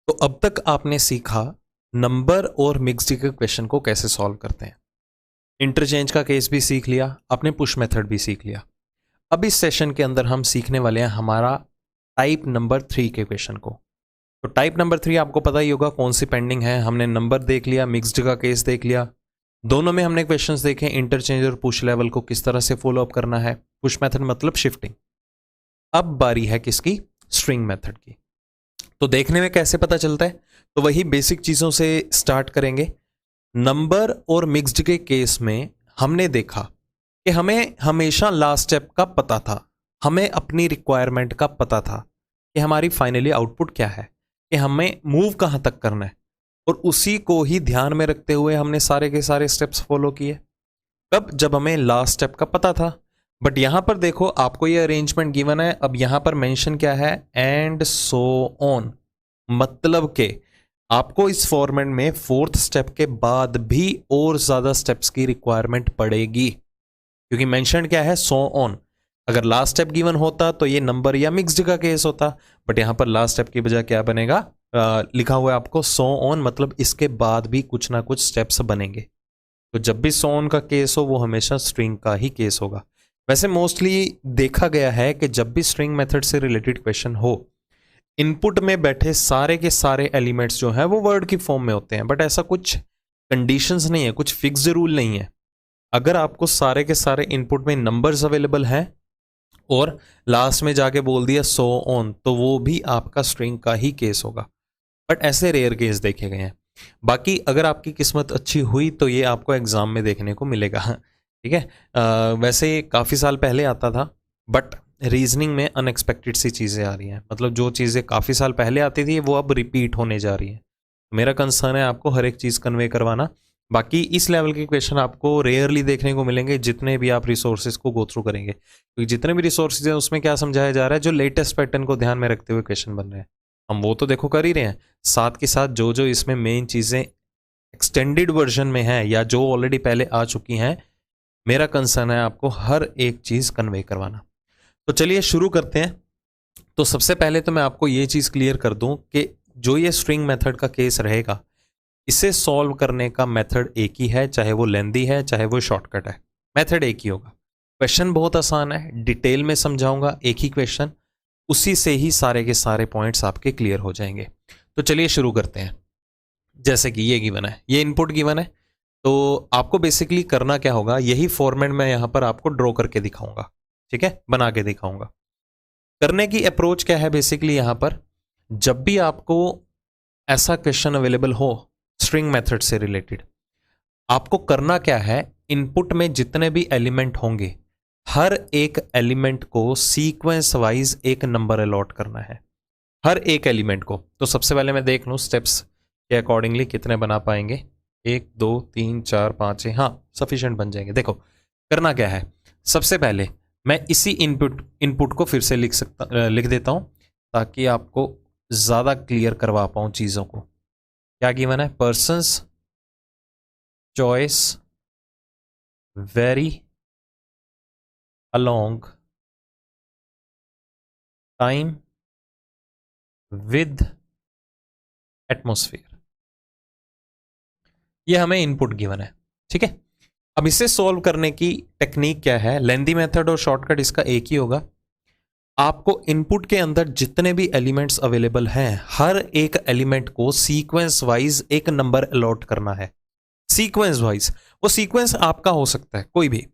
तो अब तक आपने सीखा नंबर और मिक्स्ड के क्वेश्चन को कैसे सॉल्व करते हैं। इंटरचेंज का केस भी सीख लिया आपने, पुश मेथड भी सीख लिया। अब इस सेशन के अंदर हम सीखने वाले हैं हमारा टाइप नंबर 3 के क्वेश्चन को। तो टाइप नंबर 3 आपको पता ही होगा कौन सी पेंडिंग है। हमने नंबर देख लिया, मिक्स्ड का केस देख लिया, दोनों में हमने क्वेश्चंस देखे इंटरचेंज और पुश लेवल को किस तरह से फॉलो अप करना है। पुश मेथड मतलब शिफ्टिंग। अब बारी है किसकी? स्ट्रिंग मेथड की। तो देखने में कैसे पता चलता है? तो वही बेसिक चीजों से स्टार्ट करेंगे। नंबर और मिक्स्ड के केस में हमने देखा कि हमें हमेशा लास्ट स्टेप का पता था, हमें अपनी रिक्वायरमेंट का पता था कि हमारी फाइनली आउटपुट क्या है, कि हमें मूव कहां तक करना है, और उसी को ही ध्यान में रखते हुए हमने सारे के सारे स्टेप्स फॉलो किए। कब? जब हमें लास्ट स्टेप का पता था। बट यहां पर देखो आपको ये अरेंजमेंट गिवन है। अब यहां पर मेंशन क्या है? And so on. मतलब के आपको इस फॉर्मेट में फोर्थ स्टेप के बाद भी और ज्यादा स्टेप्स की रिक्वायरमेंट पड़ेगी, क्योंकि मेंशन क्या है? So on. अगर लास्ट स्टेप गिवन होता तो ये नंबर या मिक्स्ड का केस होता, बट यहां पर लास्ट स्टेप की बजाय क्या बनेगा? लिखा हुआ है आपको सो ऑन, मतलब इसके बाद भी कुछ ना कुछ स्टेप्स बनेंगे। तो जब भी सो ऑन का केस हो वो हमेशा स्ट्रिंग का ही केस होगा। वैसे मोस्टली देखा गया है कि जब भी स्ट्रिंग मेथड से रिलेटेड क्वेश्चन हो, इनपुट में बैठे सारे के सारे एलिमेंट्स जो हैं वो वर्ड की फॉर्म में होते हैं। बट ऐसा कुछ कंडीशंस नहीं है, कुछ फिक्स्ड रूल नहीं है। अगर आपको सारे के सारे इनपुट में नंबर्स अवेलेबल हैं और लास्ट में जाके बोल दिया सो ऑन, तो वो भी आपका स्ट्रिंग का ही केस होगा। बट ऐसे रेयर केस देखे गए हैं। बाकी अगर आपकी किस्मत अच्छी हुई तो ये आपको एग्जाम में देखने को मिलेगा। ठीक है। वैसे काफ़ी साल पहले आता था, बट रीजनिंग में अनएक्सपेक्टेड सी चीज़ें आ रही हैं। मतलब जो चीज़ें काफ़ी साल पहले आती थी वो अब रिपीट होने जा रही हैं। मेरा कंसर्न है आपको हर एक चीज़ कन्वे करवाना। बाकी इस लेवल के क्वेश्चन आपको रेयरली देखने को मिलेंगे जितने भी आप रिसोर्सेज को गो थ्रू करेंगे, क्योंकि जितने भी रिसोर्सेज हैं उसमें क्या समझाया जा रहा है, जो लेटेस्ट पैटर्न को ध्यान में रखते हुए क्वेश्चन बन रहे हैं हम वो तो देखो कर ही रहे हैं। साथ के साथ जो जो इसमें मेन चीज़ें एक्सटेंडेड वर्जन में है या जो ऑलरेडी पहले आ चुकी हैं, मेरा कंसर्न है आपको हर एक चीज़ कन्वे करवाना। तो चलिए शुरू करते हैं। तो सबसे पहले तो मैं आपको ये चीज़ क्लियर कर दूं कि जो ये स्ट्रिंग मेथड का केस रहेगा, इसे सॉल्व करने का मेथड एक ही है, चाहे वो लेंदी है चाहे वो शॉर्टकट है, मेथड एक ही होगा। क्वेश्चन बहुत आसान है, डिटेल में समझाऊंगा एक ही क्वेश्चन, उसी से ही सारे के सारे पॉइंट्स आपके क्लियर हो जाएंगे। तो चलिए शुरू करते हैं। जैसे कि ये गिवन है, ये इनपुट गिवन है, तो आपको बेसिकली करना क्या होगा, यही फॉर्मेट मैं यहां पर आपको ड्रॉ करके दिखाऊंगा। ठीक है, बना के दिखाऊंगा। करने की अप्रोच क्या है बेसिकली यहां पर, जब भी आपको ऐसा क्वेश्चन अवेलेबल हो स्ट्रिंग मेथड से रिलेटेड, आपको करना क्या है, इनपुट में जितने भी एलिमेंट होंगे हर एक एलिमेंट को सीक्वेंस वाइज एक नंबर अलॉट करना है, हर एक एलिमेंट को। तो सबसे पहले मैं देख लूं स्टेप्स के अकॉर्डिंगली कितने बना पाएंगे। 1 2 3 4 5 6, हाँ सफिशिएंट बन जाएंगे। देखो करना क्या है, सबसे पहले मैं इसी इनपुट को फिर से लिख देता हूं ताकि आपको ज्यादा क्लियर करवा पाऊं चीजों को। क्या गिवन है? Persons choice very along time with atmosphere, ये हमें इनपुट गिवन है। ठीक है, अब इसे सॉल्व करने की टेक्निक क्या है, लेंदी मेथड और शॉर्टकट इसका एक ही होगा। आपको इनपुट के अंदर जितने भी एलिमेंट्स अवेलेबल हैं हर एक एलिमेंट को सीक्वेंस वाइज एक नंबर अलॉट करना है। सीक्वेंस वाइज, वो सीक्वेंस आपका हो सकता है कोई भी।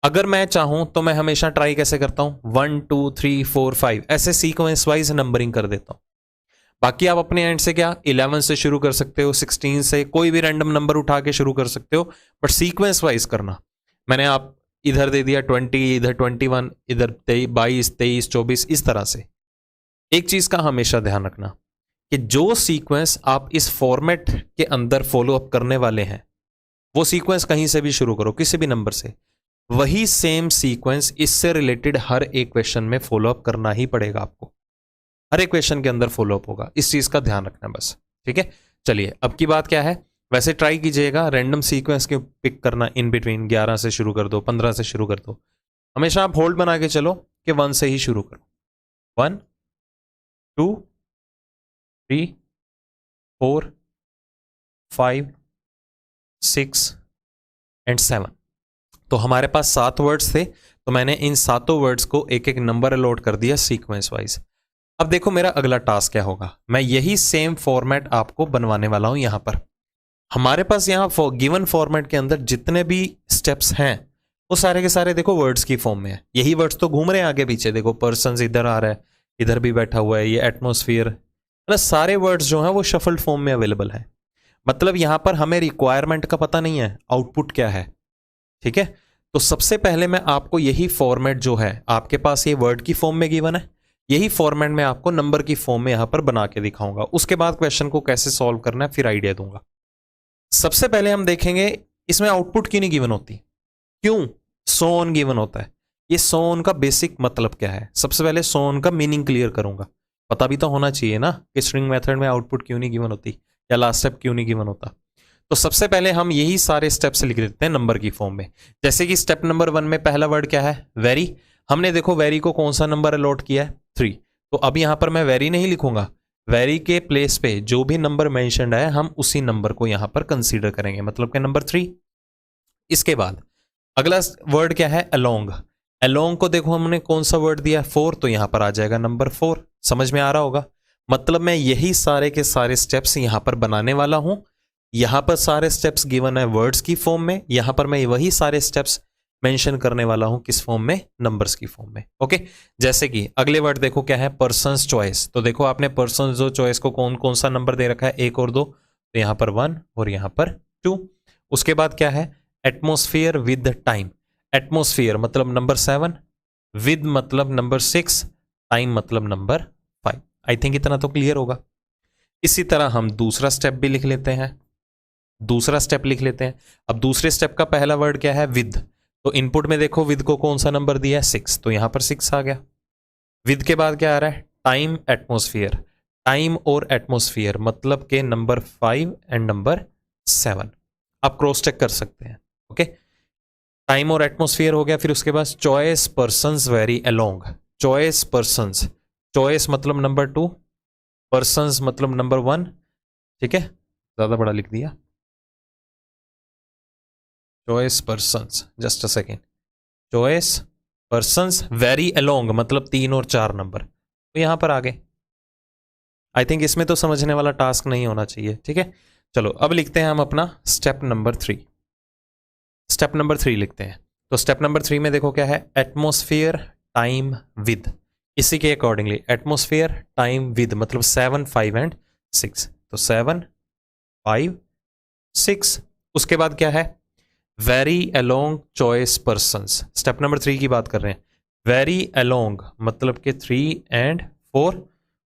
अगर मैं चाहूं तो मैं हमेशा ट्राई कैसे करता हूं, 1 2 3 4 5 ऐसे सीक्वेंस वाइज नंबरिंग कर देता हूं। बाकी आप अपने एंड से क्या 11 से शुरू कर सकते हो, 16 से, कोई भी रैंडम नंबर उठा के शुरू कर सकते हो, बट सीक्वेंस वाइज करना। मैंने आप इधर दे दिया 20, इधर 21, इधर 22 23 24, इस तरह से। एक चीज का हमेशा ध्यान रखना कि जो सीक्वेंस आप इस फॉर्मेट के अंदर फॉलो अप करने वाले हैं, वो सीक्वेंस कहीं से भी शुरू करो, किसी भी नंबर से, वही सेम सीक्वेंस इससे रिलेटेड हर एक क्वेश्चन में फॉलो अप करना ही पड़ेगा आपको। हर एक क्वेश्चन के अंदर फॉलो अप होगा, इस चीज का ध्यान रखना बस। ठीक है, चलिए अब की बात क्या है, वैसे ट्राई कीजिएगा रैंडम सीक्वेंस के पिक करना, इन बिटवीन 11 से शुरू कर दो, 15 से शुरू कर दो। हमेशा आप होल्ड बना के चलो कि 1 से ही शुरू करो। 1 2 3 4, 5, 6 एंड 7। तो हमारे पास 7 वर्ड्स थे, तो मैंने इन 7 वर्ड्स को एक एक नंबर अलॉट कर दिया सीक्वेंस वाइज। अब देखो मेरा अगला टास्क क्या होगा, मैं यही सेम फॉर्मेट आपको बनवाने वाला हूं। यहां पर हमारे पास यहाँ गिवन फॉर्मेट के अंदर जितने भी स्टेप्स हैं वो सारे के सारे देखो वर्ड्स की फॉर्म में है। यही वर्ड्स तो घूम रहे हैं आगे पीछे, देखो पर्सन इधर आ रहा है, इधर भी बैठा हुआ है, ये एटमोस्फियर, मतलब सारे वर्ड्स जो हैं वो शफल्ड फॉर्म में अवेलेबल है। मतलब यहां पर हमें रिक्वायरमेंट का पता नहीं है, आउटपुट क्या है। ठीक है, तो सबसे पहले मैं आपको यही फॉर्मेट जो है, आपके पास ये वर्ड की फॉर्म में गिवन है, यही फॉर्मेट में आपको नंबर की फॉर्म में यहां पर बना के दिखाऊंगा। उसके बाद क्वेश्चन को कैसे सॉल्व करना है फिर आइडिया दूंगा। सबसे पहले हम देखेंगे इसमें आउटपुट क्यों नहीं गिवन होती, क्यों सो ऑन गिवन होता है। ये सो ऑन का बेसिक मतलब क्या है, सबसे पहले सो ऑन का मीनिंग क्लियर करूंगा। पता भी तो होना चाहिए ना कि स्ट्रिंग मेथड में आउटपुट क्यों नहीं गिवन होती या लास्ट स्टेप क्यों नहीं गिवन होता। तो सबसे पहले हम यही सारे स्टेप्स लिख देते हैं नंबर की फॉर्म में। जैसे कि स्टेप नंबर 1 में पहला वर्ड क्या है, वेरी। हमने देखो वेरी को कौन सा नंबर अलॉट किया है, 3। तो अब यहां पर मैं वेरी नहीं लिखूंगा, वेरी के प्लेस पे जो भी नंबर मेंशन्ड है हम उसी नंबर को यहां पर कंसीडर करेंगे, मतलब कि नंबर 3। इसके बाद अगला वर्ड क्या है, अलोंग। अलोंग को देखो हमने कौन सा वर्ड दिया, 4, तो यहां पर आ जाएगा नंबर 4। समझ में आ रहा होगा, मतलब मैं यही सारे के सारे स्टेप्स यहां पर बनाने वाला हूं। यहां पर सारे स्टेप्स गिवन है वर्ड्स की फॉर्म में, यहां पर मैं वही सारे स्टेप्स मेंशन करने वाला हूं किस फॉर्म में, नंबर्स की फॉर्म में। ओके, जैसे कि अगले वर्ड देखो क्या है, पर्सन्स चॉइस। तो देखो आपने पर्सन्स जो चॉइस को कौन कौन सा नंबर दे रखा है, 1 और 2, तो यहां पर 1 और यहां पर 2। उसके बाद क्या है, एटमोस्फियर विद टाइम। एटमोस्फियर मतलब नंबर 7, विद मतलब नंबर 6, टाइम मतलब नंबर 5। आई थिंक इतना तो क्लियर होगा। इसी तरह हम दूसरा स्टेप भी लिख लेते हैं, दूसरा स्टेप लिख लेते हैं। अब दूसरे स्टेप का पहला वर्ड क्या है, विद। तो इनपुट में देखो विद को कौन सा नंबर दिया है, 6, तो यहां पर 6 आ गया। विद के बाद क्या आ रहा है, टाइम एटमोस्फियर। टाइम और एटमोस्फियर मतलब के नंबर 5 एंड नंबर 7। आप क्रॉस चेक कर सकते हैं। ओके, टाइम और एटमोस्फियर हो गया। फिर उसके बाद choice persons very along. Choice persons, choice मतलब नंबर 2, पर्सन्स मतलब नंबर 1। ठीक है, ज्यादा बड़ा लिख दिया, choice persons, just a second. Choice persons very along मतलब 3 और 4 नंबर, तो यहां पर आ गए। आई थिंक इसमें तो समझने वाला टास्क नहीं होना चाहिए। ठीक है, चलो अब लिखते हैं हम अपना स्टेप नंबर 3। स्टेप नंबर 3 लिखते हैं। तो स्टेप नंबर 3 में देखो क्या है, एटमोस्फियर टाइम विद। इसी के अकॉर्डिंगली एटमोस्फियर टाइम विद मतलब 7, 5 एंड 6। तो 7, 5, 6। उसके बाद क्या है, very along choice persons. Step number 3 की बात कर रहे हैं। वेरी अलोंग मतलब के 3 एंड 4।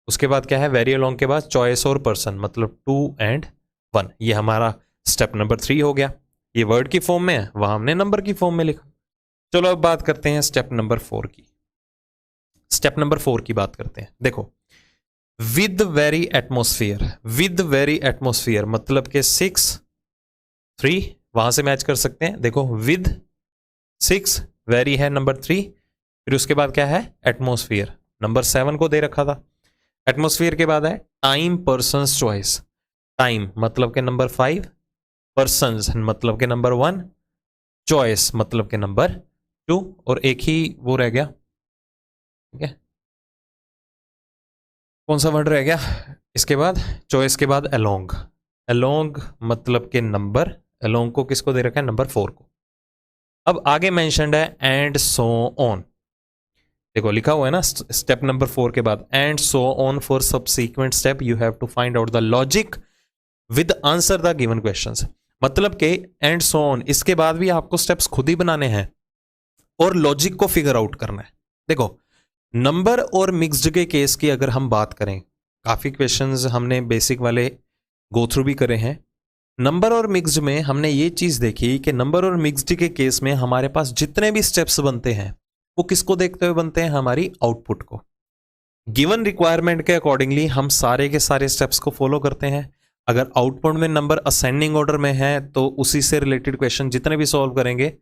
उसके बाद क्या है, वेरी अलोंग के बाद चॉइस और पर्सन मतलब 2 एंड 1। ये हमारा स्टेप नंबर 3 हो गया। ये वर्ड की फॉर्म में है, वहां हमने नंबर की फॉर्म में लिखा। चलो अब बात करते हैं स्टेप नंबर 4 की। स्टेप नंबर 4 की बात करते हैं। देखो with very atmosphere, with very atmosphere मतलब के 6, 3 वहां से मैच कर सकते हैं। देखो विद 6, वेरी है नंबर 3, फिर उसके बाद क्या है, एटमोस्फियर नंबर 7 को दे रखा था। एटमोस्फियर के बाद है टाइम पर्सन्स चॉइस। टाइम मतलब के नंबर 5, पर्सन्स मतलब के नंबर 1, चॉइस मतलब के नंबर 2, और एक ही वो रह गया। ठीक है, कौन सा वर्ड रह गया इसके बाद, चॉइस के बाद अलोंग। अलोंग मतलब के नंबर, अलोंग को किसको दे रखा है, नंबर 4 को। अब आगे मेंशन्ड है एंड सो ऑन। देखो लिखा हुआ है ना स्टेप नंबर 4 के बाद, and so on for subsequent step you have to find out the logic with answer the given questions. मतलब के एंड सो ऑन, इसके बाद भी आपको स्टेप्स खुद ही बनाने हैं और लॉजिक को फिगर आउट करना है। देखो नंबर और मिक्स्ड के केस की अगर हम बात करें, काफी क्वेश्चंस हमने बेसिक वाले गो थ्रू भी करे हैं। नंबर और मिक्स्ड में हमने ये चीज देखी कि नंबर और मिक्स्ड के केस में हमारे पास जितने भी स्टेप्स बनते हैं वो किसको देखते हुए बनते हैं, हमारी आउटपुट को। गिवन रिक्वायरमेंट के अकॉर्डिंगली हम सारे के सारे स्टेप्स को फॉलो करते हैं। अगर आउटपुट में नंबर असेंडिंग ऑर्डर में है तो उसी से रिलेटेड क्वेश्चन जितने भी सॉल्व करेंगे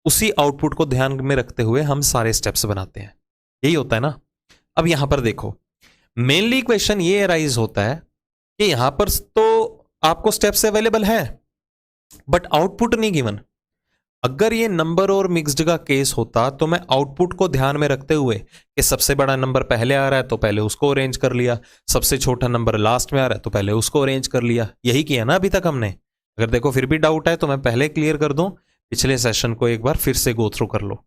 उसी आउटपुट को ध्यान में रखते हुए हम सारे स्टेप्स बनाते हैं। यही होता है ना। अब यहां पर देखो मेनली क्वेश्चन ये अराइज होता है कि यहां पर तो आपको स्टेप्स अवेलेबल है बट आउटपुट नहीं गिवन। अगर ये नंबर और मिक्स्ड का केस होता तो मैं आउटपुट को ध्यान में रखते हुए कि सबसे बड़ा नंबर पहले आ रहा है तो पहले उसको अरेंज कर लिया, सबसे छोटा नंबर लास्ट में आ रहा है तो पहले उसको अरेंज कर लिया। यही किया ना अभी तक हमने। अगर देखो फिर भी डाउट है तो मैं पहले क्लियर कर दूं, पिछले सेशन को एक बार फिर से गो थ्रू कर लो।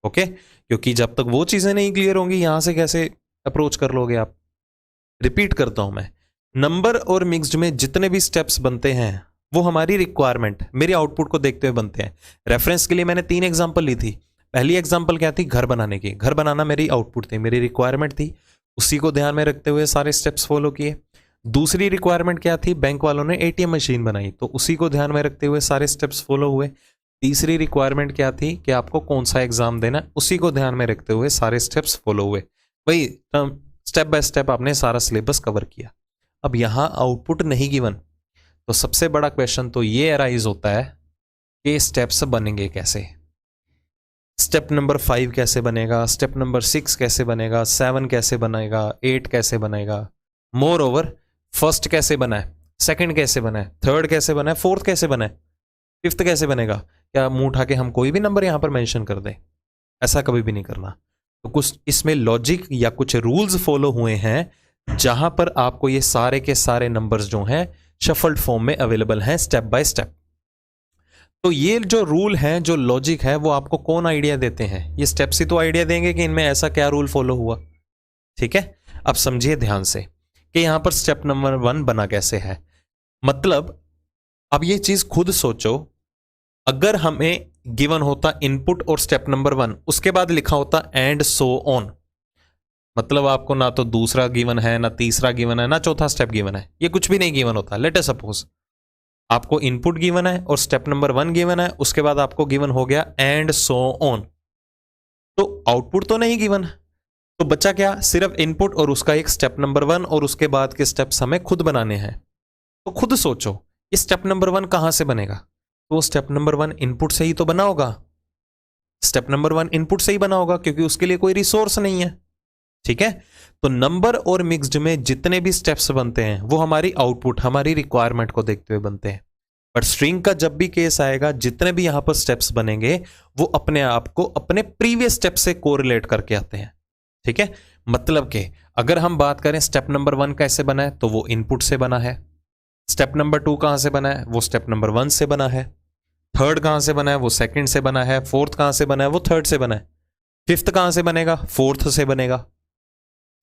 ओके, क्योंकि जब तक वो चीजें नहीं क्लियर होंगी यहां से कैसे अप्रोच कर लोगे आप। रिपीट करता हूं मैं, नंबर और मिक्स्ड में जितने भी स्टेप्स बनते हैं वो हमारी रिक्वायरमेंट, मेरी आउटपुट को देखते हुए बनते हैं। रेफरेंस के लिए मैंने 3 एग्जांपल ली थी। पहली एग्जांपल क्या थी? घर बनाने की। घर बनाना मेरी आउटपुट थी, मेरी रिक्वायरमेंट थी, उसी को ध्यान में रखते हुए सारे स्टेप्स फॉलो किए। दूसरी रिक्वायरमेंट क्या थी? बैंक वालों ने एटीएम मशीन बनाई, तो उसी को ध्यान में रखते हुए सारे स्टेप्स फॉलो हुए। तीसरी रिक्वायरमेंट क्या थी? कि आपको कौन सा एग्जाम देना, उसी को ध्यान में रखते हुए सारे स्टेप्स फॉलो हुए। वही स्टेप बाय स्टेप आपने सारा सिलेबस कवर किया। अब यहां आउटपुट नहीं गिवन, तो सबसे बड़ा क्वेश्चन तो ये अराइज होता है कि स्टेप्स बनेंगे कैसे। स्टेप नंबर 5 कैसे बनेगा, स्टेप नंबर 6 कैसे बनेगा, 7 कैसे बनेगा, 8 कैसे बनेगा, मोर ओवर फर्स्ट कैसे बना है, सेकंड कैसे बना है, थर्ड कैसे बना है, फोर्थ कैसे बना है, फिफ्थ कैसे बनेगा। क्या मुंह उठा के हम कोई भी नंबर यहां पर मेंशन कर दें? ऐसा कभी भी नहीं करना। तो कुछ इसमें लॉजिक या कुछ रूल्स फॉलो हुए हैं जहां पर आपको ये सारे के सारे नंबर्स जो हैं शफल्ड फॉर्म में अवेलेबल हैं स्टेप बाय स्टेप। तो ये जो रूल है, जो लॉजिक है, वो आपको कौन आइडिया देते हैं? ये स्टेप्स ही तो आइडिया देंगे कि इनमें ऐसा क्या रूल फॉलो हुआ। ठीक है, अब समझिए ध्यान से कि यहां पर स्टेप नंबर 1 बना कैसे है। मतलब अब ये चीज खुद सोचो, अगर हमें गिवन होता इनपुट और स्टेप नंबर 1, उसके बाद लिखा होता एंड सो ऑन, मतलब आपको ना तो दूसरा गिवन है, ना तीसरा गिवन है, ना चौथा स्टेप गिवन है, ये कुछ भी नहीं गिवन होता। लेट अस सपोज आपको इनपुट गिवन है और स्टेप नंबर 1 गिवन है, उसके बाद आपको गिवन हो गया एंड सो ऑन, तो आउटपुट तो नहीं गिवन, तो बचा क्या? सिर्फ इनपुट और उसका एक स्टेप नंबर 1 और उसके बाद के स्टेप्स हमें खुद बनाने हैं। तो खुद सोचो ये स्टेप नंबर 1 कहां से बनेगा? तो स्टेप नंबर 1 इनपुट से ही तो बना होगा। स्टेप नंबर 1 इनपुट से ही बना होगा क्योंकि उसके लिए कोई रिसोर्स नहीं है। ठीक है, तो नंबर और मिक्स्ड में जितने भी स्टेप्स बनते हैं वो हमारी आउटपुट, हमारी रिक्वायरमेंट को देखते हुए बनते हैं। बट स्ट्रिंग का जब भी केस आएगा, जितने भी यहां पर स्टेप्स बनेंगे वो अपने आप को अपने प्रीवियस स्टेप से कोरिलेट करके आते हैं। ठीक है, मतलब कि अगर हम बात करें स्टेप नंबर 1 कैसे बना है, तो वो इनपुट से बना है। स्टेप नंबर 2 कहां से बना है? वो स्टेप नंबर 1 से बना है। थर्ड कहां से बना है? वो सेकंड से बना है। फोर्थ कहां से बना है? वो थर्ड से बना है। फिफ्थ कहां से बनेगा? फोर्थ से बनेगा।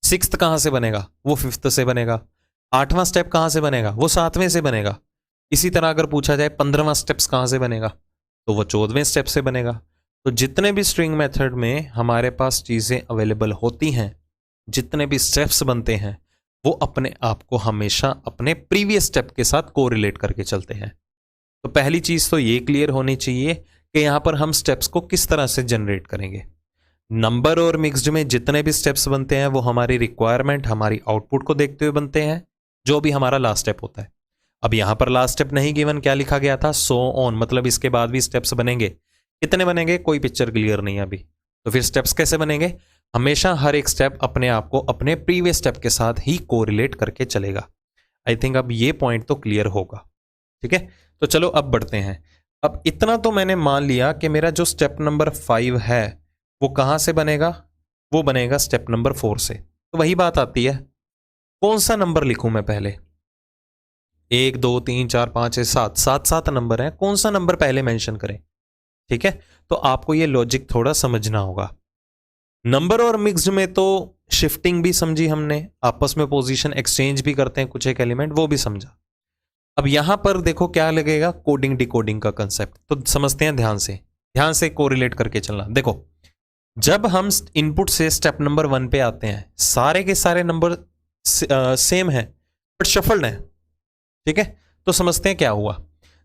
सिक्स्थ कहां से बनेगा? वो फिफ्थ से बनेगा। 8वां स्टेप कहां से बनेगा? वो 7वें से बनेगा। इसी तरह अगर पूछा जाए 15वां स्टेप्स कहां से बनेगा, तो वो 14वें स्टेप से बनेगा। तो जितने भी स्ट्रिंग मेथड में हमारे पास चीजें अवेलेबल होती हैं, जितने भी स्टेप्स बनते हैं, वो अपने आप को हमेशा अपने प्रीवियस स्टेप के साथ कोरिलेट करके चलते हैं। तो पहली चीज तो ये क्लियर होनी चाहिए कि यहां पर हम स्टेप्स को किस तरह से जनरेट करेंगे। नंबर और मिक्स्ड में जितने भी स्टेप्स बनते हैं वो हमारी रिक्वायरमेंट, हमारी आउटपुट को देखते हुए बनते हैं, जो भी हमारा लास्ट स्टेप होता है। अब यहां पर लास्ट स्टेप नहीं गिवन, क्या लिखा गया था? सो ऑन, मतलब इसके बाद भी स्टेप्स बनेंगे। कितने बनेंगे? कोई पिक्चर क्लियर नहीं है अभी। तो फिर स्टेप्स कैसे बनेंगे? हमेशा हर एक स्टेप अपने आप को अपने प्रीवियस स्टेप के साथ ही कोरिलेट करके चलेगा। आई थिंक अब ये पॉइंट तो क्लियर होगा। ठीक है, तो चलो अब बढ़ते हैं। अब इतना तो मैंने मान लिया कि मेरा जो स्टेप नंबर 5 है वो कहां से बनेगा? वो बनेगा स्टेप नंबर 4 से। तो वही बात आती है, कौन सा नंबर लिखूं मैं पहले? 1 2 3 4 5 6 7, 7 नंबर है, कौन सा नंबर पहले मेंशन करें? ठीक है, तो आपको ये लॉजिक थोड़ा समझना होगा। नंबर और मिक्स्ड में तो शिफ्टिंग भी समझी हमने, आपस में पोजीशन एक्सचेंज भी करते हैं कुछ एक एलिमेंट, वो भी समझा। अब यहां पर देखो क्या लगेगा, कोडिंग डिकोडिंग का कंसेप्ट। तो समझते हैं ध्यान से कोरिलेट करके चलना। देखो, जब हम इनपुट से स्टेप नंबर 1 पे आते हैं, सारे के सारे नंबर सेम है बट शफल्ड है। ठीक है, तो समझते हैं क्या हुआ।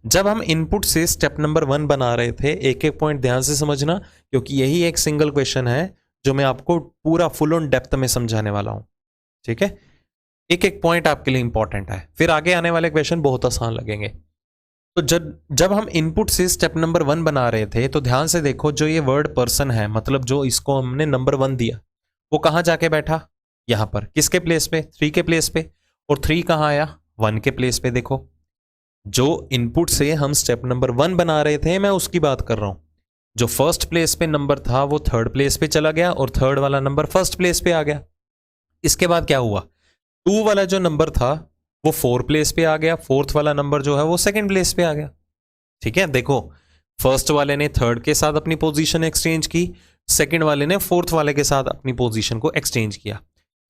जब हम इनपुट से स्टेप नंबर 1 बना रहे थे, एक एक पॉइंट ध्यान से समझना, क्योंकि यही एक सिंगल क्वेश्चन है जो मैं आपको पूरा फुल ऑन डेप्थ में समझाने वाला हूं। ठीक है, एक एक पॉइंट आपके लिए इंपॉर्टेंट है, फिर आगे आने वाले क्वेश्चन बहुत आसान लगेंगे। तो जब हम इनपुट से स्टेप नंबर 1 बना रहे थे, तो ध्यान से देखो, जो ये वर्ड पर्सन है, मतलब जो इसको हमने नंबर 1 दिया, वो कहां जाके बैठा? यहां पर। किसके प्लेस पे? 3 के प्लेस पे। और 3 कहां आया? 1 के प्लेस पे देखो, जो इनपुट से हम स्टेप नंबर 1 बना रहे थे मैं उसकी बात कर रहा हूं। जो फर्स्ट प्लेस पे नंबर था वो थर्ड प्लेस पे चला गया और थर्ड वाला नंबर फर्स्ट प्लेस पे आ गया। इसके बाद क्या हुआ, 2 वाला जो नंबर था वो 4 प्लेस पे आ गया, फोर्थ वाला नंबर जो है वो सेकंड प्लेस पे आ गया। ठीक है, देखो फर्स्ट वाले ने थर्ड के साथ अपनी पोजीशन एक्सचेंज की, सेकंड वाले ने फोर्थ वाले के साथ अपनी पोजीशन को एक्सचेंज किया।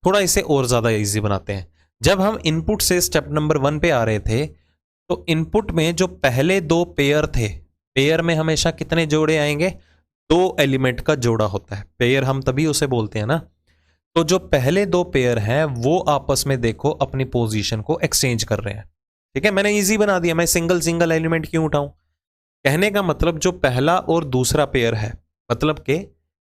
थोड़ा इसे और ज्यादा इजी बनाते हैं। जब हम इनपुट से स्टेप नंबर 1 पे आ रहे थे तो इनपुट में जो पहले 2 पेयर थे, पेयर में हमेशा कितने जोड़े आएंगे, 2 एलिमेंट का जोड़ा होता है। पेयर हम तभी उसे बोलते हैं ना। तो जो पहले 2 पेयर हैं वो आपस में देखो अपनी पोजीशन को एक्सचेंज कर रहे हैं। ठीक है, मैंने इजी बना दिया, मैं सिंगल सिंगल एलिमेंट क्यों उठाऊं। कहने का मतलब जो पहला और दूसरा पेयर है, मतलब कि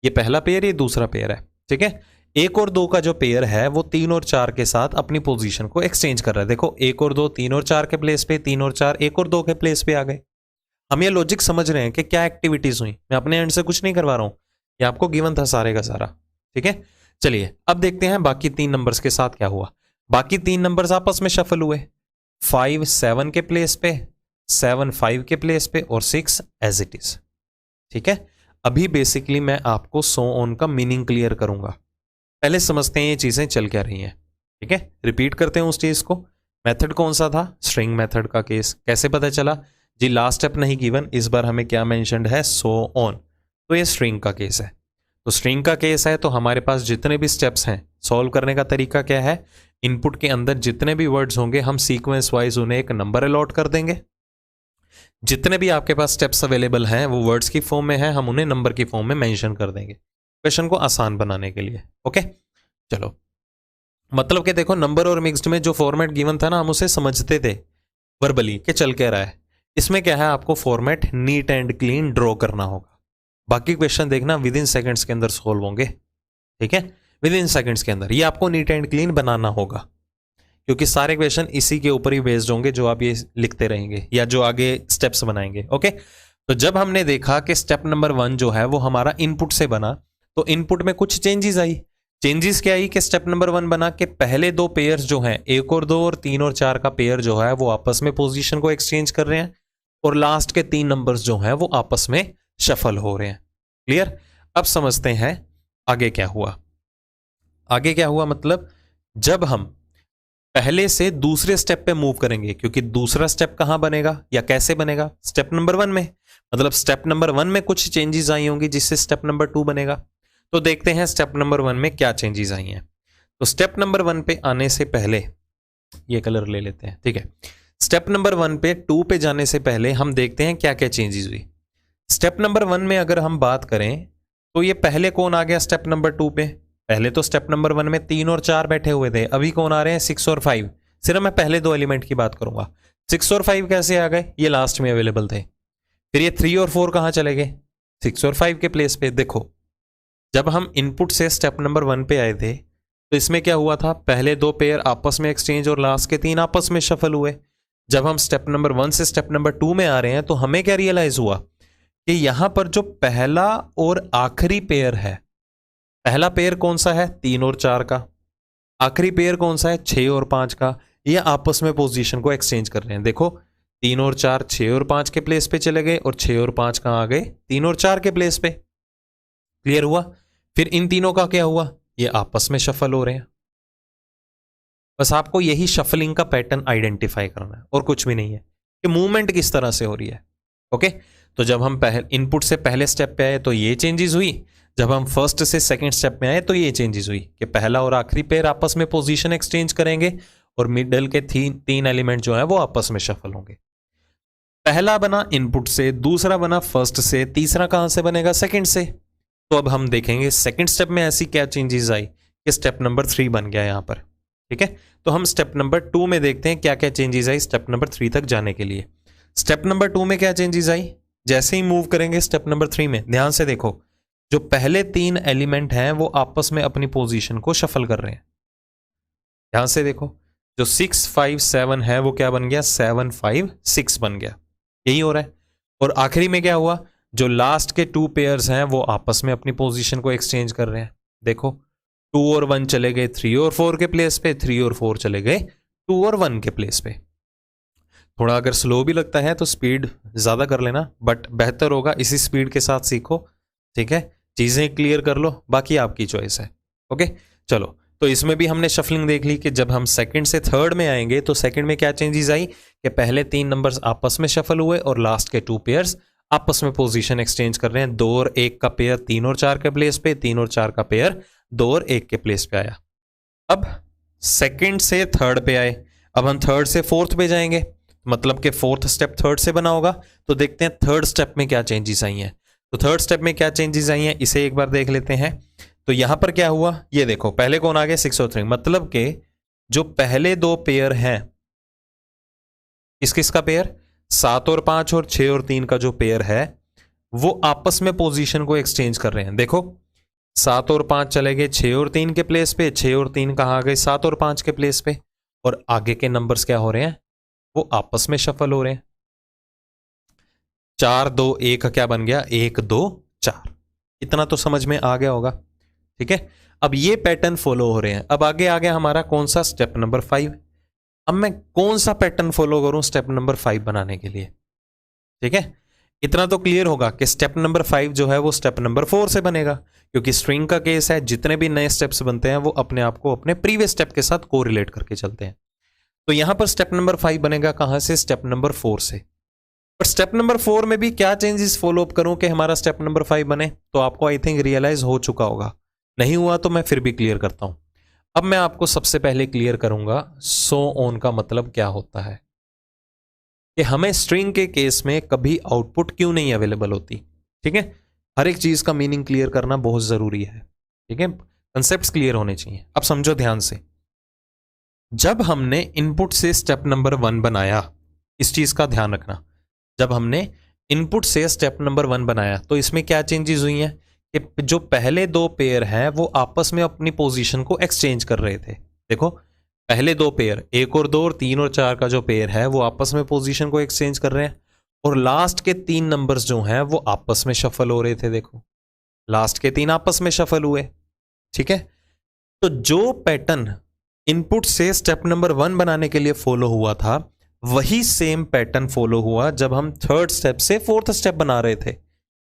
ये पहला पेयर ये दूसरा पेयर है। ठीक है, 1 और 2 का जो पेयर है वो 3 और 4 के साथ अपनी पोजीशन को एक्सचेंज कर रहा है। देखो 1 और 2 3 और 4 के प्लेस पे, 3 और 4 1 और 2 के प्लेस पे आ गए। हम ये लॉजिक समझ रहे हैं कि क्या एक्टिविटीज हुई, मैं अपने एंड से कुछ नहीं करवा रहा हूं, ये आपको गिवन था सारे का सारा। ठीक है, चलिए अब देखते हैं बाकी 3 नंबर्स के साथ क्या हुआ। बाकी 3 नंबर्स आपस में शफल हुए, 5 7 के प्लेस पे, 7 5 के प्लेस पे और 6 एज इट इज। ठीक है, अभी बेसिकली मैं आपको सो ऑन का मीनिंग क्लियर करूंगा, पहले समझते हैं ये चीजें चल क्या रही हैं। ठीक है, रिपीट करते हैं उस चीज को। मेथड कौन सा था, स्ट्रिंग मेथड का केस। कैसे पता चला जी, लास्ट स्टेप नहीं गिवन, इस बार हमें क्या मेंशन्ड है, सो ऑन। तो ये स्ट्रिंग का केस है। तो स्ट्रिंग का केस है तो हमारे पास जितने भी स्टेप्स हैं, सॉल्व करने का तरीका क्या है, इनपुट के अंदर जितने भी वर्ड्स होंगे हम सीक्वेंस वाइज उन्हें एक नंबर अलॉट कर देंगे। जितने भी आपके पास स्टेप्स अवेलेबल हैं वो वर्ड्स की फॉर्म में हैं, हम उन्हें नंबर की फॉर्म में मेंशन कर देंगे क्वेश्चन को आसान बनाने के लिए। ओके चलो, मतलब कि देखो नंबर और मिक्स्ड में जो फॉर्मेट गिवन था ना हम उसे समझते थे वर्बली कि चल क्या रहा है। इसमें क्या है, आपको format neat and clean draw करना होगा। बाकी क्वेश्चन देखना विद इन सेकेंड्स के अंदर सोल्व होंगे। ठीक है, विद इन सेकेंड्स के अंदर ये आपको नीट एंड क्लीन बनाना होगा, क्योंकि सारे क्वेश्चन इसी के ऊपर ही बेस्ड होंगे जो आप ये लिखते रहेंगे या जो आगे स्टेप्स बनाएंगे। ओके, तो जब हमने देखा कि स्टेप नंबर 1 जो है वो हमारा इनपुट से बना, तो इनपुट में कुछ चेंजेस आई। चेंजेस क्या आई कि स्टेप नंबर 1 बना के पहले 2 पेयर्स जो हैं 1 और 2 और 3 और 4 का पेयर जो है वो आपस में पोजीशन को एक्सचेंज कर रहे हैं, और लास्ट के 3 नंबर्स जो हैं वो आपस में शफल हो रहे हैं। क्लियर, अब समझते हैं आगे क्या हुआ। आगे क्या हुआ मतलब जब हम पहले से दूसरे स्टेप पे मूव करेंगे, क्योंकि दूसरा स्टेप कहां बनेगा या कैसे बनेगा, स्टेप नंबर 1 में। मतलब स्टेप नंबर 1 में कुछ चेंजेस आई होंगी जिससे स्टेप नंबर 2 बनेगा। तो देखते हैं स्टेप नंबर 1 में क्या चेंजेस आई हैं। तो स्टेप नंबर 1 पे आने से पहले ये कलर ले लेते हैं। ठीक है, स्टेप नंबर 1 पे 2 पे जाने से पहले हम देखते हैं क्या क्या चेंजेस हुई। स्टेप नंबर 1 में अगर हम बात करें तो ये पहले कौन आ गया स्टेप नंबर 2 पे। पहले तो स्टेप नंबर 1 में 3 और 4 बैठे हुए थे, अभी कौन आ रहे हैं 6 और 5। सिर्फ मैं पहले 2 एलिमेंट की बात करूंगा। 6 और 5 कैसे आ गए, ये लास्ट में अवेलेबल थे। फिर ये 3 और 4 कहां चले गए, 6 और 5 के प्लेस पे। देखो जब हम इनपुट से स्टेप नंबर 1 पे आए थे तो इसमें क्या हुआ था, पहले 2 पेयर आपस में एक्सचेंज और लास्ट के 3 आपस में शफल हुए। जब हम स्टेप नंबर 1 से स्टेप नंबर 2 में आ रहे हैं तो हमें क्या रियलाइज हुआ कि यहां पर जो पहला और आखिरी पेयर है, पहला पेयर कौन सा है 3 और 4 का, आखिरी पेयर कौन सा है 6 और 5 का, ये आपस में पोजीशन को एक्सचेंज कर रहे हैं। देखो 3 और 4 6 और 5 के प्लेस पे चले गए और 6 और 5 कहां आ गए 3 और 4 के प्लेस पे। क्लियर हुआ। फिर इन तीनों का क्या हुआ, ये आपस में शफल हो रहे हैं। बस आपको यही शफलिंग का पैटर्न आइडेंटिफाई करना है और कुछ भी नहीं है कि मूवमेंट किस तरह से हो रही है। ओके, तो जब हम इनपुट से पहले स्टेप पे आए तो ये चेंजेस हुई, जब हम फर्स्ट से सेकंड स्टेप में आए तो ये चेंजेस हुई कि पहला और आखिरी पेयर आपस में पोजीशन एक्सचेंज करेंगे और मिडल के 3 एलिमेंट जो है वो आपस में शफल होंगे। पहला बना इनपुट से, दूसरा बना फर्स्ट से, तीसरा कहां से बनेगा सेकंड से। तो अब हम देखेंगे सेकंड स्टेप में ऐसी क्या चेंजेस आई कि स्टेप नंबर 3 बन गया यहां पर। ठीक है, तो हम स्टेप नंबर 2 में देखते हैं क्या क्या चेंजेस आई स्टेप नंबर 3 तक जाने के लिए। स्टेप नंबर 2 में क्या चेंजेस आई, जैसे ही मूव करेंगे स्टेप नंबर 3 में, ध्यान से देखो जो पहले 3 एलिमेंट हैं वो आपस में अपनी पोजीशन को शफल कर रहे हैं। ध्यान से देखो जो 6 5 7 है वो क्या बन गया 7 5 6 बन गया, यही हो रहा है। और आखिरी में क्या हुआ, जो लास्ट के 2 पेयर्स हैं वो आपस में अपनी पोजीशन को एक्सचेंज कर रहे हैं। देखो 2 और 1 चले गए 3 और 4 के प्लेस पे, 3 और 4 चले गए 2 और 1 के प्लेस पे। थोड़ा अगर स्लो भी लगता है तो स्पीड ज़्यादा कर लेना, बट बेहतर होगा इसी स्पीड के साथ सीखो, ठीक है। चीज़ें क्लियर कर लो, बाकी आपकी चॉइस है। ओके, चलो, तो इसमें भी हमने शफलिंग देख ली कि जब हम सेकंड से थर्ड में आएंगे तो सेकंड में क्या चेंजेस आई कि पहले 3 नंबर्स आपस में शफल हुए और लास्ट के 2 पेयर्स आपस में पोजीशन एक्सचेंज कर रहे हैं। 2 और 1 का पेयर 3 और 4 के प्लेस पे, 3 और 4 का पेयर 2 और 1 के प्लेस पे आया। अब सेकंड से थर्ड पे आए, अब हम थर्ड से फोर्थ पे जाएंगे, मतलब कि फोर्थ स्टेप थर्ड से बना होगा। तो देखते हैं थर्ड स्टेप में क्या चेंजेस आई हैं। तो थर्ड स्टेप में क्या चेंजेस आई हैं इसे एक बार देख लेते हैं। तो यहां पर क्या हुआ, ये देखो, पहले कौन आ गया 6 और 3, मतलब कि जो पहले 2 पेयर हैं, किस किस का पेयर, 7 और 5 और 6 और 3 का जो पेयर है वो आपस में पोजीशन को एक्सचेंज कर रहे हैं। देखो 7 और 5 चले गए 6 और 3 के प्लेस पे, 6 और 3 कहाँ आ गए 7 और 5 के प्लेस पे, और आगे के नंबर्स क्या हो रहे हैं, वो आपस में शफल हो रहे हैं। 4 2 1 क्या बन गया, 1 2 4। इतना तो समझ में आ गया होगा, ठीक है। अब ये पैटर्न फॉलो हो रहे हैं। अब आगे आ गया हमारा कौन सा, स्टेप नंबर 5। अब मैं कौन सा पैटर्न फॉलो करूं स्टेप नंबर 5 बनाने के लिए, ठीक है। इतना तो क्लियर होगा कि स्टेप नंबर 5 जो है वो स्टेप नंबर 4 से बनेगा, क्योंकि स्ट्रिंग का केस है, जितने भी नए स्टेप्स बनते हैं वो अपने आप को अपने प्रीवियस स्टेप के साथ कोरिलेट करके चलते हैं। तो यहां पर स्टेप नंबर 5 बनेगा कहां से, स्टेप नंबर 4 से। पर स्टेप नंबर 4 में भी क्या चेंजेस फॉलो अप करूं कि हमारा स्टेप नंबर 5 बने, तो आपको आई थिंक रियलाइज हो चुका होगा। नहीं हुआ तो मैं फिर भी क्लियर करता हूं। अब मैं आपको सबसे पहले क्लियर करूंगा सो ऑन का मतलब क्या होता है, कि हमें स्ट्रिंग के केस में कभी आउटपुट क्यों नहीं अवेलेबल होती, ठीक है। हर एक चीज का मीनिंग क्लियर करना बहुत जरूरी है, ठीक है। कंसेप्ट्स क्लियर होने चाहिए। अब समझो ध्यान से, जब हमने इनपुट से स्टेप नंबर 1 बनाया, इस चीज का ध्यान रखना, जब हमने इनपुट से स्टेप नंबर 1 बनाया तो इसमें क्या चेंजेस हुई हैं कि जो पहले 2 पेयर हैं वो आपस में अपनी पोजीशन को एक्सचेंज कर रहे थे। देखो पहले 2 पेयर 1 और 2 और 3 और 4 का जो पेयर है वो आपस में पोजीशन को एक्सचेंज कर रहे हैं, और लास्ट के 3 नंबर्स जो हैं वो आपस में शफल हो रहे थे। देखो लास्ट के 3 आपस में शफल हुए, ठीक है। तो जो पैटर्न इनपुट से स्टेप नंबर 1 बनाने के लिए फॉलो हुआ था वही सेम पैटर्न फॉलो हुआ जब हम थर्ड स्टेप से फोर्थ स्टेप बना रहे थे।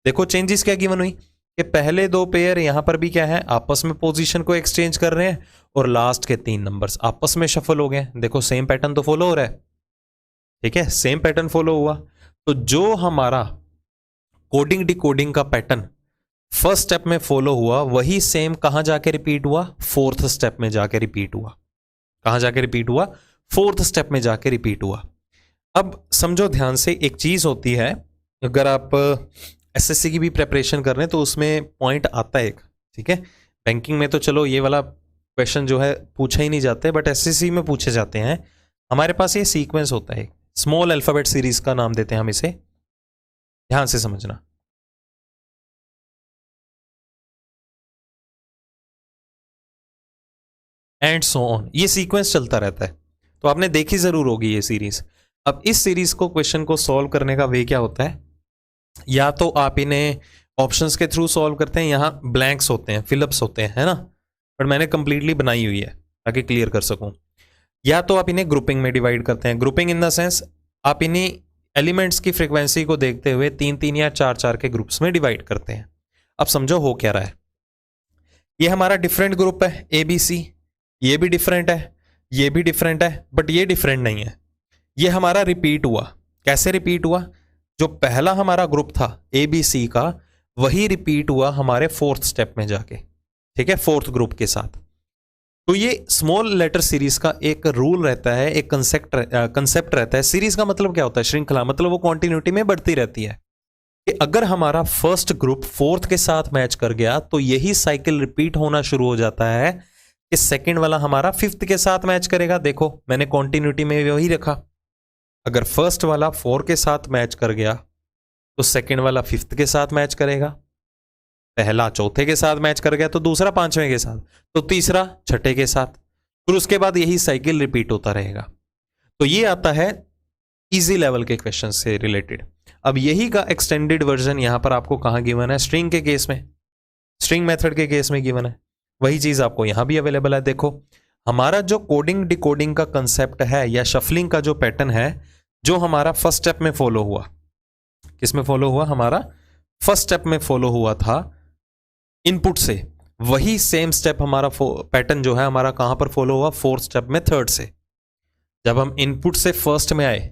देखो चेंजेस क्या गिवन हुई कि पहले 2 पेयर यहां पर भी क्या है, आपस में पोजीशन को एक्सचेंज कर रहे हैं, और लास्ट के 3 नंबर्स आपस में शफल हो गए। देखो सेम पैटर्न तो फॉलो हो रहा है, ठीक है, सेम पैटर्न फॉलो हुआ। तो जो हमारा कोडिंग डिकोडिंग का पैटर्न फर्स्ट स्टेप में फॉलो हुआ वही सेम कहां जाके रिपीट हुआ, फोर्थ स्टेप में जाके रिपीट हुआ। कहां जाके रिपीट हुआ, फोर्थ स्टेप में जाके रिपीट हुआ। अब समझो ध्यान से, एक चीज होती है, अगर आप एसएससी की भी प्रिपरेशन कर रहे हैं तो उसमें पॉइंट आता है एक, ठीक है। बैंकिंग में तो चलो ये वाला क्वेश्चन जो है पूछा ही नहीं जाते, बट एसएससी में पूछे जाते हैं। हमारे पास ये सीक्वेंस होता है, स्मॉल अल्फाबेट सीरीज का नाम देते हैं हम इसे, ध्यान से समझना। एंड सो ऑन, ये सीक्वेंस चलता रहता है, तो आपने देखी जरूर होगी ये सीरीज। अब इस सीरीज को, क्वेश्चन को सॉल्व करने का वे क्या होता है, या तो आप इन्हें ऑप्शंस के थ्रू सॉल्व करते हैं, यहां ब्लैंक्स होते हैं, फिलअप्स होते हैं, है ना, पर मैंने कंप्लीटली बनाई हुई है ताकि क्लियर कर सकूं। या तो आप इन्हें ग्रुपिंग में डिवाइड करते हैं, ग्रुपिंग इन द सेंस आप इन्हीं एलिमेंट्स की फ्रीक्वेंसी को देखते हुए 3-3 या 4-4 के ग्रुप्स में डिवाइड करते हैं। अब समझो हो क्या रहा है, ये हमारा डिफरेंट ग्रुप है ABC, ये भी डिफरेंट है, ये भी डिफरेंट है, बट ये डिफरेंट नहीं है। ये हमारा रिपीट हुआ। कैसे रिपीट हुआ, जो पहला हमारा ग्रुप था ABC का वही रिपीट हुआ हमारे फोर्थ स्टेप में जाके, ठीक है, फोर्थ ग्रुप के साथ। तो ये स्मॉल लेटर सीरीज का एक रूल रहता है, एक कंसेप्ट रहता है। सीरीज का मतलब क्या होता है, श्रृंखला, मतलब वो कॉन्टिन्यूटी में बढ़ती रहती है कि अगर हमारा फर्स्ट ग्रुप फोर्थ के साथ मैच कर गया तो यही साइकिल रिपीट होना शुरू हो जाता है कि सेकंड वाला हमारा फिफ्थ के साथ मैच करेगा। देखो मैंने कॉन्टिन्यूटी में वही रखा, अगर फर्स्ट वाला 4 के साथ मैच कर गया तो सेकंड वाला 5th के साथ मैच करेगा, पहला 4थे के साथ मैच कर गया तो दूसरा 5वें के साथ, तो तीसरा 6ठे के साथ, फिर उसके बाद यही साइकिल रिपीट होता रहेगा। तो ये आता है इजी लेवल के क्वेश्चन से रिलेटेड। अब यही का एक्सटेंडेड वर्जन यहां पर आपको कहां गिवन है, स्ट्रिंग के केस में, स्ट्रिंग मेथड के केस में गिवन है। वही चीज आपको यहां भी अवेलेबल है। देखो हमारा जो कोडिंग डिकोडिंग का कंसेप्ट है या शफलिंग का जो पैटर्न है, जो हमारा फर्स्ट स्टेप में फॉलो हुआ, किस में फॉलो हुआ, हमारा फर्स्ट स्टेप में फॉलो हुआ था इनपुट से, वही सेम स्टेप हमारा पैटर्न जो है हमारा कहां पर फॉलो हुआ, फोर्थ स्टेप में थर्ड से। जब हम इनपुट से फर्स्ट में आए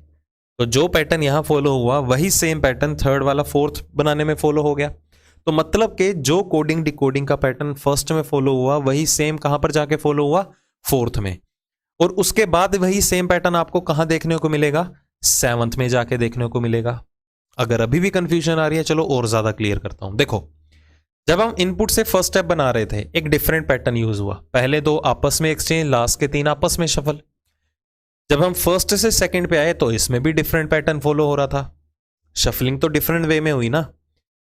तो जो पैटर्न यहां फॉलो हुआ वही सेम पैटर्न थर्ड वाला फोर्थ बनाने में फॉलो हो गया। तो मतलब कि जो कोडिंग डिकोडिंग का पैटर्न फर्स्ट में फॉलो हुआ वही सेम कहां पर जाके फॉलो हुआ, फोर्थ में। और उसके बाद वही सेम पैटर्न आपको कहां देखने को मिलेगा, सेवंथ में जाके देखने को मिलेगा। अगर अभी भी कंफ्यूजन आ रही है, चलो और ज्यादा क्लियर करता हूं। देखो, जब हम इनपुट से फर्स्ट स्टेप बना रहे थे एक डिफरेंट पैटर्न यूज हुआ, पहले 2 आपस में एक्सचेंज, लास्ट के 3 आपस में शफल। जब हम फर्स्ट से सेकंड पे आए तो इसमें भी डिफरेंट पैटर्न फॉलो हो रहा था, शफलिंग तो डिफरेंट वे में हुई ना।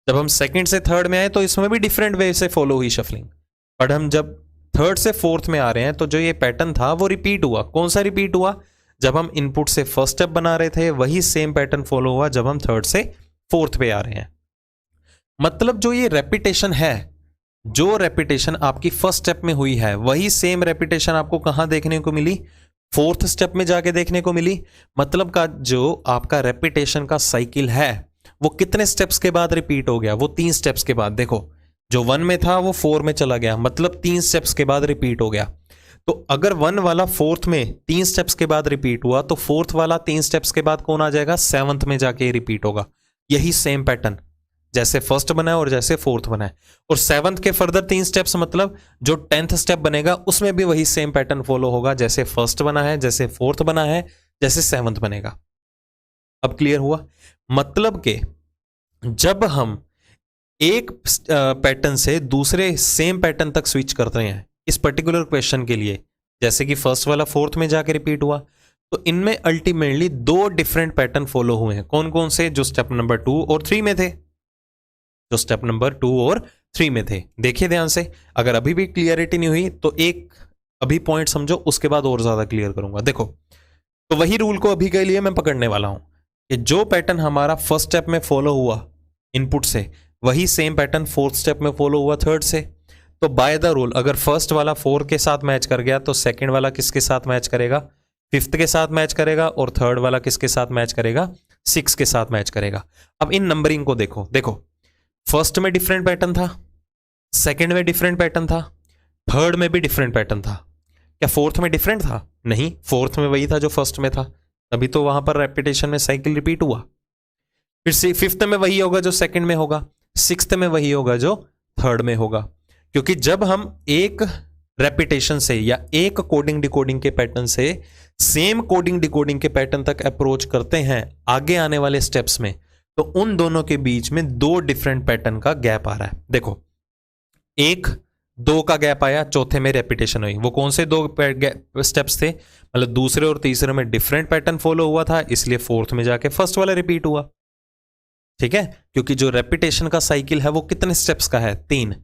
जब हम सेकंड से थर्ड में आए तो इसमें भी डिफरेंट वे से फॉलो हुई शफलिंग। बट हम जब थर्ड से फोर्थ में आ रहे हैं तो जो ये पैटर्न था वो रिपीट हुआ। कौन सा रिपीट हुआ, जब हम इनपुट से फर्स्ट स्टेप बना रहे थे वही सेम पैटर्न फॉलो हुआ जब हम थर्ड से फोर्थ पे आ रहे हैं। मतलब जो ये रेपिटेशन है, जो रेपिटेशन आपकी फर्स्ट स्टेप में हुई है वही सेम रेपिटेशन आपको कहां देखने को मिली, फोर्थ स्टेप में जाके देखने को मिली। मतलब का जो आपका रेपिटेशन का साइकिल है वो कितने स्टेप्स के बाद रिपीट हो गया, वो 3 स्टेप्स के बाद। देखो, जो 1 में था वो 4 में चला गया, मतलब 3 स्टेप्स के बाद रिपीट हो गया। तो अगर 1 वाला फोर्थ में 3 स्टेप्स के बाद रिपीट हुआ तो फोर्थ वाला 3 स्टेप्स के बाद कौन आ जाएगा, सेवंथ में जाके रिपीट होगा। यही सेम पैटर्न जैसे फर्स्ट बना है और जैसे फोर्थ बना है, और सेवंथ के फर्दर 3 स्टेप्स, मतलब जो 10th स्टेप बनेगा उसमें भी वही सेम पैटर्न फॉलो होगा, जैसे फर्स्ट बना है, जैसे फोर्थ बना है, जैसे सेवंथ बनेगा। अब क्लियर हुआ। मतलब कि जब हम एक पैटर्न से दूसरे सेम पैटर्न तक स्विच करते हैं इस पर्टिकुलर क्वेश्चन के लिए, जैसे कि फर्स्ट वाला फोर्थ में जाके रिपीट हुआ, तो इनमें अल्टीमेटली 2 डिफरेंट पैटर्न फॉलो हुए हैं। कौन कौन से, जो स्टेप नंबर 2 और 3 में थे, जो स्टेप नंबर 2 और 3 में थे। देखिए ध्यान से, अगर अभी भी क्लियरिटी नहीं हुई तो एक अभी पॉइंट समझो, उसके बाद और ज्यादा क्लियर करूंगा। देखो, तो वही रूल को अभी के लिए मैं पकड़ने वाला हूं कि जो पैटर्न हमारा फर्स्ट स्टेप में फॉलो हुआ इनपुट से वही सेम पैटर्न फोर्थ स्टेप में फॉलो हुआ थर्ड से। तो बाय द रूल अगर फर्स्ट वाला 4 के साथ मैच कर गया तो सेकंड वाला किसके साथ मैच करेगा, 5th के साथ मैच करेगा, और थर्ड वाला किसके साथ मैच करेगा, 6 के साथ मैच करेगा। अब इन नंबरिंग को देखो, देखो फर्स्ट में डिफरेंट पैटर्न था, सेकंड में डिफरेंट पैटर्न था, थर्ड में भी डिफरेंट पैटर्न था। क्या फोर्थ में डिफरेंट था, नहीं, फोर्थ में वही था जो फर्स्ट में था, तभी तो वहां पर रेपिटेशन में साइकिल रिपीट हुआ। फिर से 5th में वही होगा जो सेकंड में होगा, 6th में वही होगा जो थर्ड में होगा। क्योंकि जब हम एक रेपिटेशन से या एक कोडिंग डिकोडिंग के पैटर्न से सेम कोडिंग डिकोडिंग के पैटर्न तक अप्रोच करते हैं आगे आने वाले स्टेप्स में, तो उन दोनों के बीच में 2 डिफरेंट पैटर्न का गैप आ रहा है। देखो, 1 2 का गैप आया, चौथे में रेपिटेशन हुई। वो कौन से 2 स्टेप्स थे, मतलब दूसरे और तीसरे में डिफरेंट पैटर्न फॉलो हुआ था, इसलिए फोर्थ में जाके फर्स्ट वाला रिपीट हुआ। ठीक है, क्योंकि जो रेपिटेशन का साइकिल है वो कितने स्टेप्स का है, 3।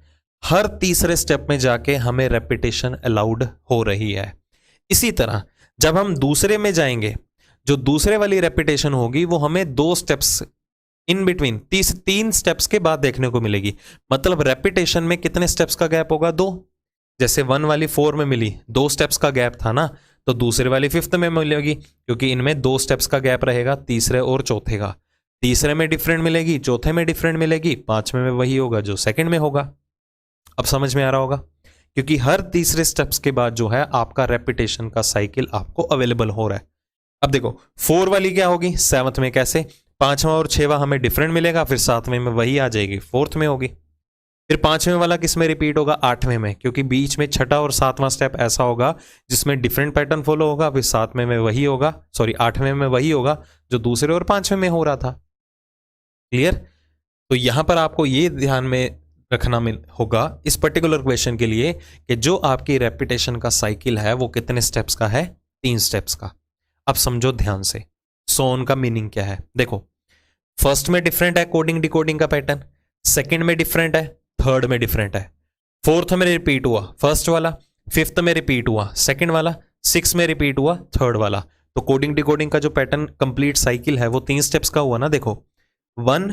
हर तीसरे स्टेप में जाके हमें रेपिटेशन अलाउड हो रही है। इसी तरह जब हम दूसरे में जाएंगे, जो दूसरे वाली रेपिटेशन होगी वो हमें 2 स्टेप्स इन बिटवीन 3 स्टेप्स के बाद देखने को मिलेगी। मतलब रेपिटेशन में कितने स्टेप्स का गैप होगा, 2। जैसे 1 वाली 4 में मिली, 2 स्टेप्स का गैप था ना, तो दूसरे वाली 5th में मिलेगी, क्योंकि इनमें 2 स्टेप्स का गैप रहेगा, तीसरे और चौथे का। तीसरे में डिफरेंट मिलेगी, चौथे में डिफरेंट मिलेगी, 5वें में वही होगा जो सेकंड में होगा। अब समझ में आ रहा होगा, क्योंकि हर तीसरे स्टेप्स के बाद जो है आपका रेपिटेशन का साइकिल आपको अवेलेबल हो रहा है। अब देखो 4 वाली क्या होगी, 7th में कैसे, 5वां और 6वां हमें डिफरेंट मिलेगा, फिर 7वें में वही आ जाएगी, 4th में होगी। फिर 5वें वाला किस में रिपीट होगा, 8वें में, क्योंकि बीच में 6ठा और 7वां स्टेप ऐसा होगा जिसमें डिफरेंट पैटर्न फॉलो होगा, फिर 7वें में वही होगा, सॉरी 8वें में वही होगा जो दूसरे और 5वें में हो रहा था। क्लियर। तो यहां पर आपको ये ध्यान में रखना होगा इस पर्टिकुलर क्वेश्चन के लिए कि जो आपकी रेपिटेशन का साइकिल है वो कितने स्टेप्स का है, 3 स्टेप्स का। अब समझो ध्यान से, सोन का मीनिंग क्या है। देखो, फर्स्ट में डिफरेंट है कोडिंग डिकोडिंग का पैटर्न, सेकंड में डिफरेंट है, थर्ड में डिफरेंट है, फोर्थ में रिपीट हुआ फर्स्ट वाला, 5th में रिपीट हुआ सेकंड वाला, 6 में रिपीट हुआ थर्ड वाला। तो कोडिंग डिकोडिंग का जो पैटर्न कंप्लीट साइकिल है वो 3 स्टेप्स का हुआ ना। देखो 1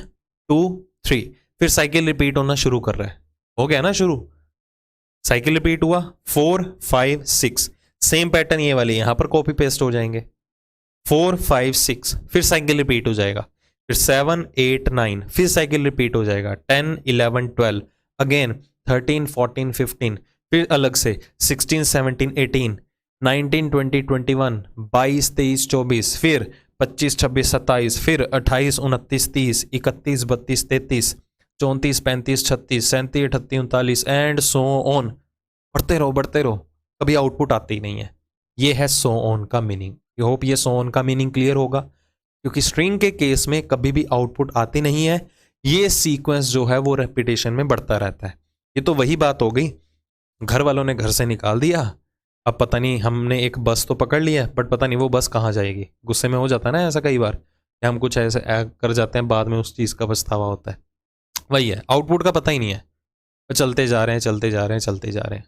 2 3, फिर साइकिल रिपीट होना शुरू कर रहा है, हो गया ना शुरू, साइकिल रिपीट हुआ 4 5 6, सेम पैटर्न ये वाली यहां पर कॉपी पेस्ट हो जाएंगे। 4 5 6 फिर साइकिल रिपीट हो जाएगा, फिर 7 8 9 फिर साइकिल रिपीट हो जाएगा, 10 11 12 अगेन 13 14 15 फिर अलग से 16 17 18 19 20 21 22 23 24 फिर 25 26 27 फिर 28 29 30 31 32 33 34 35 36 37 38 39 एंड सो ऑन। बढ़ते रहो, कभी आउटपुट आती ही नहीं है। ये है सो ऑन का मीनिंग। आई होप ये सो ऑन का मीनिंग क्लियर होगा, क्योंकि स्ट्रिंग के केस में कभी भी आउटपुट आती नहीं है। ये सीक्वेंस जो है वो रेपिटेशन में बढ़ता रहता है। ये तो वही बात हो गई, घर वालों ने घर से निकाल दिया, अब पता नहीं हमने एक बस तो पकड़ लिया बट पता नहीं वो बस कहाँ जाएगी। गुस्से में हो जाता है ना ऐसा कई बार कि हम कुछ ऐसे कर जाते हैं, बाद में उस चीज़ का पछतावा होता है। वही है, आउटपुट का पता ही नहीं है, तो चलते जा रहे हैं।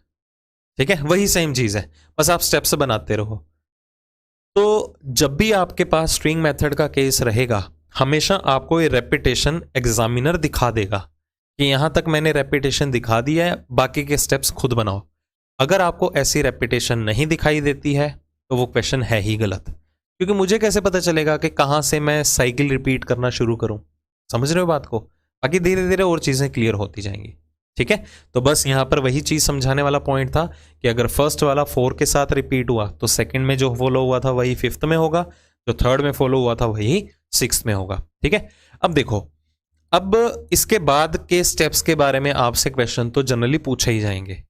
ठीक है, वही सेम चीज़ है, बस आप स्टेप्स बनाते रहो। तो जब भी आपके पास स्ट्रिंग मेथड का केस रहेगा, हमेशा आपको ये रेपिटेशन एग्जामिनर दिखा देगा कि यहां तक मैंने रेपिटेशन दिखा दिया है, बाकी के स्टेप्स खुद बनाओ। अगर आपको ऐसी रेपिटेशन नहीं दिखाई देती है तो वो क्वेश्चन है ही गलत, क्योंकि मुझे कैसे पता चलेगा कि कहां से मैं साइकिल रिपीट करना शुरू करूं। समझ रहे हो बात को? बाकी धीरे धीरे और चीजें क्लियर होती जाएंगी। ठीक है, तो बस यहां पर वही चीज समझाने वाला पॉइंट था कि अगर फर्स्ट वाला 4 के साथ रिपीट हुआ तो सेकंड में जो फॉलो हुआ था वही फिफ्थ में होगा, जो थर्ड में फॉलो हुआ था वही सिक्स्थ में होगा। ठीक है, अब देखो, अब इसके बाद के स्टेप्स के बारे में आपसे क्वेश्चन तो जनरली पूछे ही जाएंगे।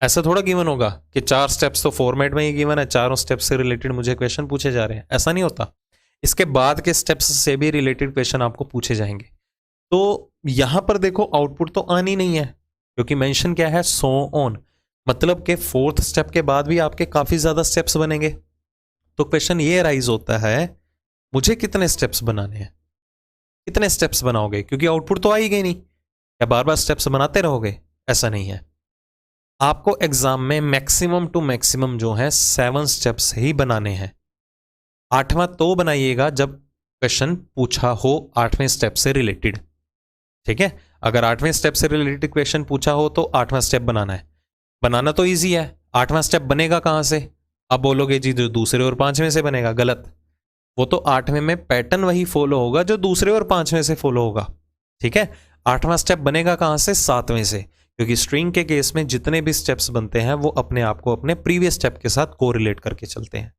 ऐसा थोड़ा गिवन होगा कि 4 स्टेप्स तो फॉर्मेट में ही गिवन है, चारों स्टेप्स से रिलेटेड मुझे क्वेश्चन पूछे जा रहे हैं, ऐसा नहीं होता। इसके बाद के स्टेप्स से भी रिलेटेड क्वेश्चन आपको पूछे जाएंगे। तो यहां पर देखो आउटपुट तो आनी नहीं है, क्योंकि मेंशन क्या है, सो ऑन, मतलब के 4th स्टेप के बाद भी आपके काफी ज्यादा स्टेप्स बनेंगे। तो क्वेश्चन ये राइज होता है, मुझे कितने स्टेप्स बनाने हैं, कितने स्टेप्स बनाओगे, क्योंकि आउटपुट तो आ ही गई नहीं, क्या बार बार स्टेप्स बनाते रहोगे? ऐसा नहीं है। आपको एग्जाम में मैक्सिमम टू मैक्सिमम जो है 7 स्टेप्स ही बनाने हैं। 8वां तो बनाइएगा जब क्वेश्चन पूछा हो 8वें स्टेप से रिलेटेड। ठीक है, अगर 8वें स्टेप से रिलेटेड क्वेश्चन पूछा हो तो 8वां स्टेप बनाना है। बनाना तो इजी है, 8वां स्टेप बनेगा कहां से? अब बोलोगे जी जो दूसरे और 5वें से बनेगा, गलत। वो तो 8वें में पैटर्न वही फॉलो होगा जो दूसरे और 5वें से फॉलो होगा। ठीक है, 8वां स्टेप बनेगा कहां से? 7वें से, क्योंकि स्ट्रिंग के केस में जितने भी स्टेप्स बनते हैं वो अपने आप को अपने प्रीवियस स्टेप के साथ कोरिलेट करके चलते हैं।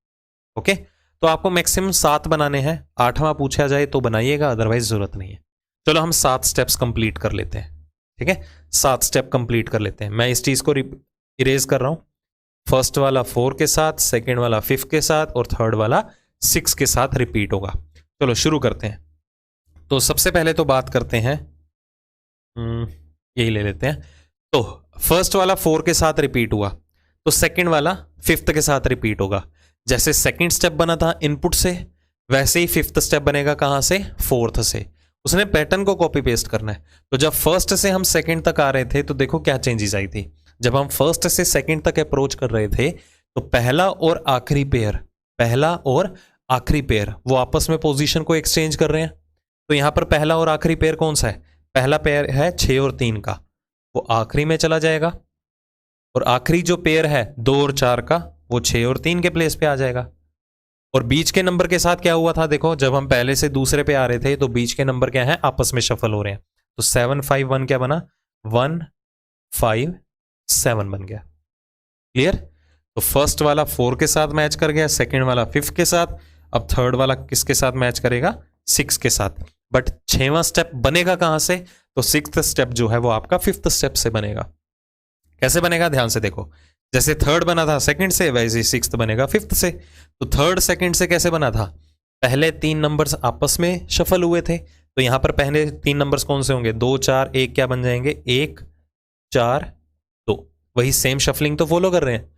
ओके, तो आपको मैक्सिमम 7 बनाने हैं। 8वां पूछा जाए तो बनाइएगा, अदरवाइज जरूरत नहीं है। चलो हम 7 स्टेप्स कंप्लीट कर लेते हैं। ठीक है, 7 स्टेप कंप्लीट कर लेते हैं। मैं इस चीज को इरेज कर रहा हूं। फर्स्ट वाला 4 के साथ, सेकेंड वाला 5 के साथ और थर्ड वाला 6 के साथ रिपीट होगा। चलो शुरू करते हैं। तो सबसे पहले तो बात करते हैं, यही ले लेते हैं। तो फर्स्ट वाला 4 के साथ रिपीट हुआ तो सेकंड वाला 5th के साथ रिपीट होगा। जैसे सेकंड स्टेप बना था इनपुट से, वैसे ही 5th स्टेप बनेगा कहां से? 4th से। उसने पैटर्न को कॉपी पेस्ट करना है। तो जब फर्स्ट से हम सेकंड तक आ रहे थे तो देखो क्या चेंजेस आई थी। जब हम फर्स्ट से सेकंड तक अप्रोच कर रहे थे तो पहला और आखिरी पेयर वो आपस में पोजीशन को एक्सचेंज कर रहे हैं। तो यहां पर पहला और आखिरी पेयर कौन सा है? पहला पेयर है 6 और 3 का, वो आखिरी में चला जाएगा। और आखिरी जो पेयर है 2 और 4 का, वो 6 और 3 के प्लेस पे आ जाएगा। और बीच के नंबर के साथ क्या हुआ था? देखो, जब हम पहले से दूसरे पे आ रहे थे तो बीच के नंबर क्या है? आपस में शफल हो रहे हैं। तो 7 5 1 क्या बना? 1 5 7 बन गया। क्लियर? तो फर्स्ट वाला 4 के साथ मैच कर गया, सेकेंड वाला 5 के साथ, अब थर्ड वाला किसके साथ मैच करेगा? 6 के साथ। बट 6वां स्टेप बनेगा कहां से? तो 6th स्टेप जो है वो आपका 5th स्टेप से बनेगा। कैसे बनेगा? ध्यान से देखो, जैसे थर्ड बना था सेकंड से, वैसे 6th बनेगा 5th से। तो थर्ड सेकंड से कैसे बना था? पहले 3 नंबर्स आपस में शफल हुए थे, तो यहां पर पहले 3 नंबर्स कौन से होंगे? 2 4 1 क्या बन जाएंगे? 1 4 2। वही सेम शफलिंग तो फॉलो कर रहे हैं।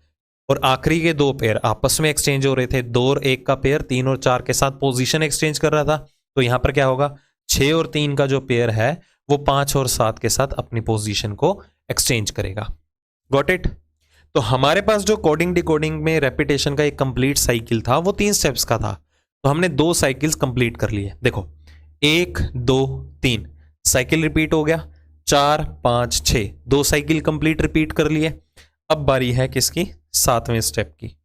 और आखिरी के 2 पेयर आपस में एक्सचेंज हो रहे थे। 2 और 1 का पेयर 3 और 4 के साथ पोजीशन एक्सचेंज कर रहा था। तो यहां पर क्या होगा? 6 और 3 का जो पेयर है वो 5 और 7 के साथ अपनी पोजीशन को एक्सचेंज करेगा। Got it? तो हमारे पास जो कोडिंग डिकोडिंग में रेपिटेशन का एक कंप्लीट साइकिल था वो 3 स्टेप्स का था। तो हमने 2 साइकिल्स कंप्लीट कर लिए। देखो 1 2 3 साइकिल रिपीट हो गया। 4 5 6 2 साइकिल कंप्लीट रिपीट कर लिए। अब बारी है किसकी? सातवें स्टेप की,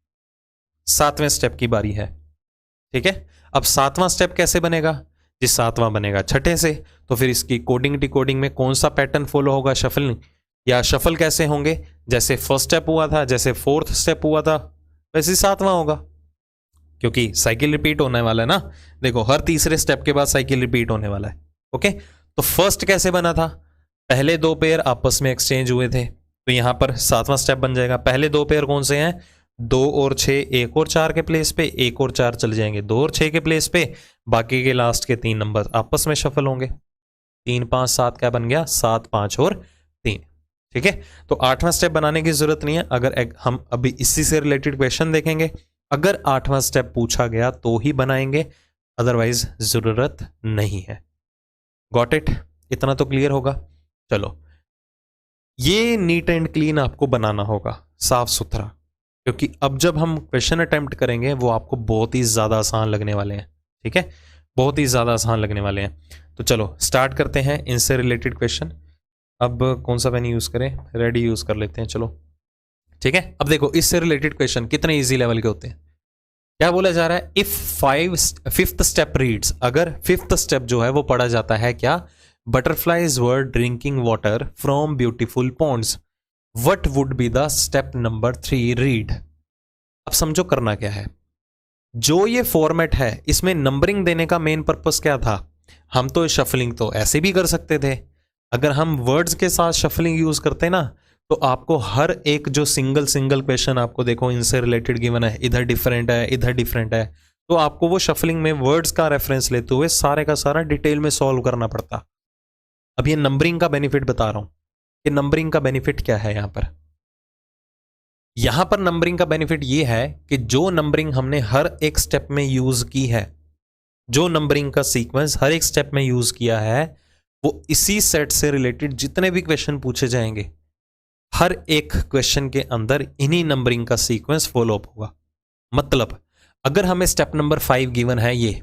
सातवें स्टेप की बारी है। ठीक है, अब सातवां स्टेप कैसे बनेगा जी? सातवां बनेगा छठे से, तो फिर इसकी कोडिंग डिकोडिंग में कौन सा पैटर्न फॉलो होगा? शफलिंग, या शफल कैसे होंगे? जैसे फर्स्ट स्टेप हुआ था, जैसे फोर्थ स्टेप हुआ था, वैसे सातवां होगा, क्योंकि साइकिल रिपीट होने वाला है ना। देखो हर तीसरे स्टेप के बाद साइकिल रिपीट होने वाला है। ओके, तो फर्स्ट कैसे बना था? पहले दो पेयर आपस में एक्सचेंज हुए थे, तो यहां पर सातवां स्टेप बन जाएगा। पहले दो पेयर कौन से हैं? 2 और 6, 1 और 4 के प्लेस पे, 1 और 4 चले जाएंगे 2 और 6 के प्लेस पे, बाकी के लास्ट के 3 नंबर आपस में शफल होंगे। 3 5 7 क्या बन गया? 7 5 और 3। ठीक है, तो आठवां स्टेप बनाने की जरूरत नहीं है। अगर हम अभी इसी से रिलेटेड क्वेश्चन देखेंगे, अगर आठवां स्टेप पूछा गया तो ही बनाएंगे, अदरवाइज जरूरत नहीं है। Got it? इतना तो क्लियर होगा। चलो, ये नीट एंड क्लीन आपको बनाना होगा, साफ सुथरा, क्योंकि अब जब हम क्वेश्चन अटेम्प्ट करेंगे वो आपको बहुत ही ज़्यादा आसान लगने वाले हैं। ठीक है, बहुत ही ज़्यादा आसान लगने वाले हैं। तो चलो स्टार्ट करते हैं इनसे रिलेटेड क्वेश्चन। अब कौन सा पेन यूज़ करें? रेडी यूज़ कर लेते हैं, चलो। ठीक है, अब देखो इससे रिलेटेड क्वेश्चन कितने ईजी लेवल के होते हैं। क्या बोला जा रहा है? इफ फिफ्थ स्टेप रीड्स, अगर फिफ्थ स्टेप जो है वो पढ़ा जाता है क्या? Butterflies were drinking water from beautiful ponds, what would be the step number 3 read. अब समझो करना क्या है। जो ये फॉर्मेट है इसमें नंबरिंग देने का मेन पर्पस क्या था? हम तो शफलिंग तो ऐसे भी कर सकते थे। अगर हम वर्ड्स के साथ शफलिंग यूज करते ना, तो आपको हर एक जो सिंगल क्वेश्चन आपको देखो इनसे रिलेटेड गिवन है, इधर डिफरेंट है, इधर डिफरेंट है, तो आपको वो शफलिंग में वर्ड्स का रेफरेंस लेते हुए सारे का सारा डिटेल में सॉल्व करना पड़ता। अब ये नंबरिंग का बेनिफिट बता रहा हूं कि नंबरिंग का बेनिफिट क्या है यहां पर नंबरिंग का बेनिफिट ये है कि जो नंबरिंग हमने हर एक स्टेप में यूज की है, जो नंबरिंग का सीक्वेंस हर एक स्टेप में यूज किया है, वो इसी सेट से रिलेटेड जितने भी क्वेश्चन पूछे जाएंगे, हर एक क्वेश्चन के अंदर इन्हीं नंबरिंग का सीक्वेंस फॉलो अप होगा। मतलब अगर हमें स्टेप नंबर 5 गिवन है, ये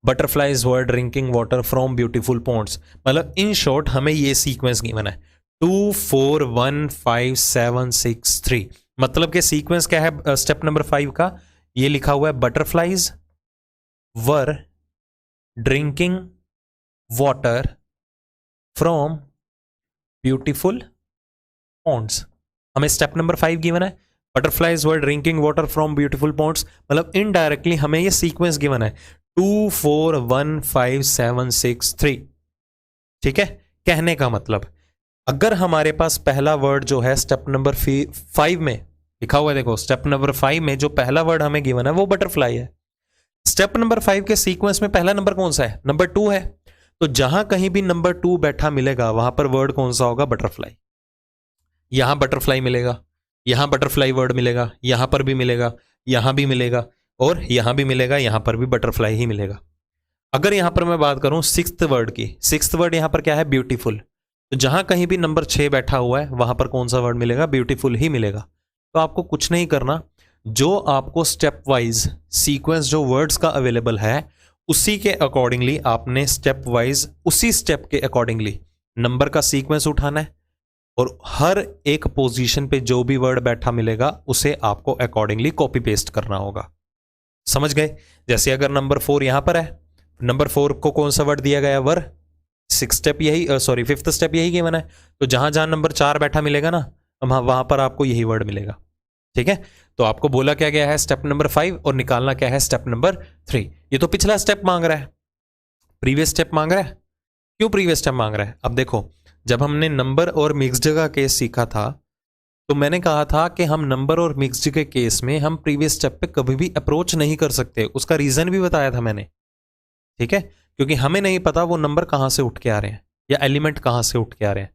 butterflies were drinking water from beautiful ponds, मतलब इन शॉर्ट हमें ये सीक्वेंस गिवन है 2 4 1 5 7 6 3। मतलब कि सीक्वेंस क्या है स्टेप नंबर 5 का? ये लिखा हुआ है butterflies were drinking water from beautiful ponds. हमें स्टेप नंबर 5 गिवन है butterflies were drinking water from beautiful ponds, मतलब इनडायरेक्टली हमें ये सीक्वेंस गिवन है 2 4 1 5 7 6 3। ठीक है, कहने का मतलब अगर हमारे पास पहला वर्ड जो है स्टेप नंबर 5 में लिखा हुआ है, देखो स्टेप नंबर 5 में जो पहला वर्ड हमें गिवन है वो बटरफ्लाई है। स्टेप नंबर 5 के सीक्वेंस में पहला नंबर कौन सा है? नंबर 2 है। तो जहां कहीं भी नंबर 2 बैठा मिलेगा वहां पर वर्ड कौन सा होगा? बटरफ्लाई। यहां बटरफ्लाई मिलेगा, यहां बटरफ्लाई वर्ड मिलेगा, यहां पर भी मिलेगा, यहां भी मिलेगा, और यहां भी मिलेगा, यहां पर भी बटरफ्लाई ही मिलेगा। अगर यहां पर मैं बात करूं सिक्स्थ वर्ड की, सिक्स्थ वर्ड यहां पर क्या है? ब्यूटीफुल। तो जहां कहीं भी नंबर 6 बैठा हुआ है वहां पर कौन सा वर्ड मिलेगा? ब्यूटीफुल ही मिलेगा। तो आपको कुछ नहीं करना, जो आपको स्टेप वाइज सीक्वेंस जो वर्ड्स का अवेलेबल है उसी के अकॉर्डिंगली आपने स्टेप वाइज उसी स्टेप के अकॉर्डिंगली नंबर का सीक्वेंस उठाना है, और हर एक पोजीशन पे जो भी वर्ड बैठा मिलेगा उसे आपको अकॉर्डिंगली कॉपी पेस्ट करना होगा। समझ गए? जैसे अगर नंबर 4 यहां पर है, नंबर 4 को कौन सा वर्ड दिया गया? वर। फिफ्थ स्टेप यही गिवन है, तो जहां जहां नंबर 4 बैठा मिलेगा ना, वहां पर आपको यही वर्ड मिलेगा। ठीक है, तो आपको बोला क्या गया है? स्टेप नंबर 5, और निकालना क्या है? Step number 3। ये तो पिछला स्टेप मांग रहा है, प्रीवियस स्टेप मांग रहा है। क्यों प्रीवियस स्टेप मांग रहा है? अब देखो, जब हमने नंबर और मिक्स्ड का केस सीखा था तो मैंने कहा था कि हम नंबर और मिक्स्ड के केस में हम प्रीवियस स्टेप पे कभी भी अप्रोच नहीं कर सकते। उसका रीजन भी बताया था मैंने। ठीक है, क्योंकि हमें नहीं पता वो नंबर कहां से उठ के आ रहे हैं या एलिमेंट कहां से उठ के आ रहे हैं।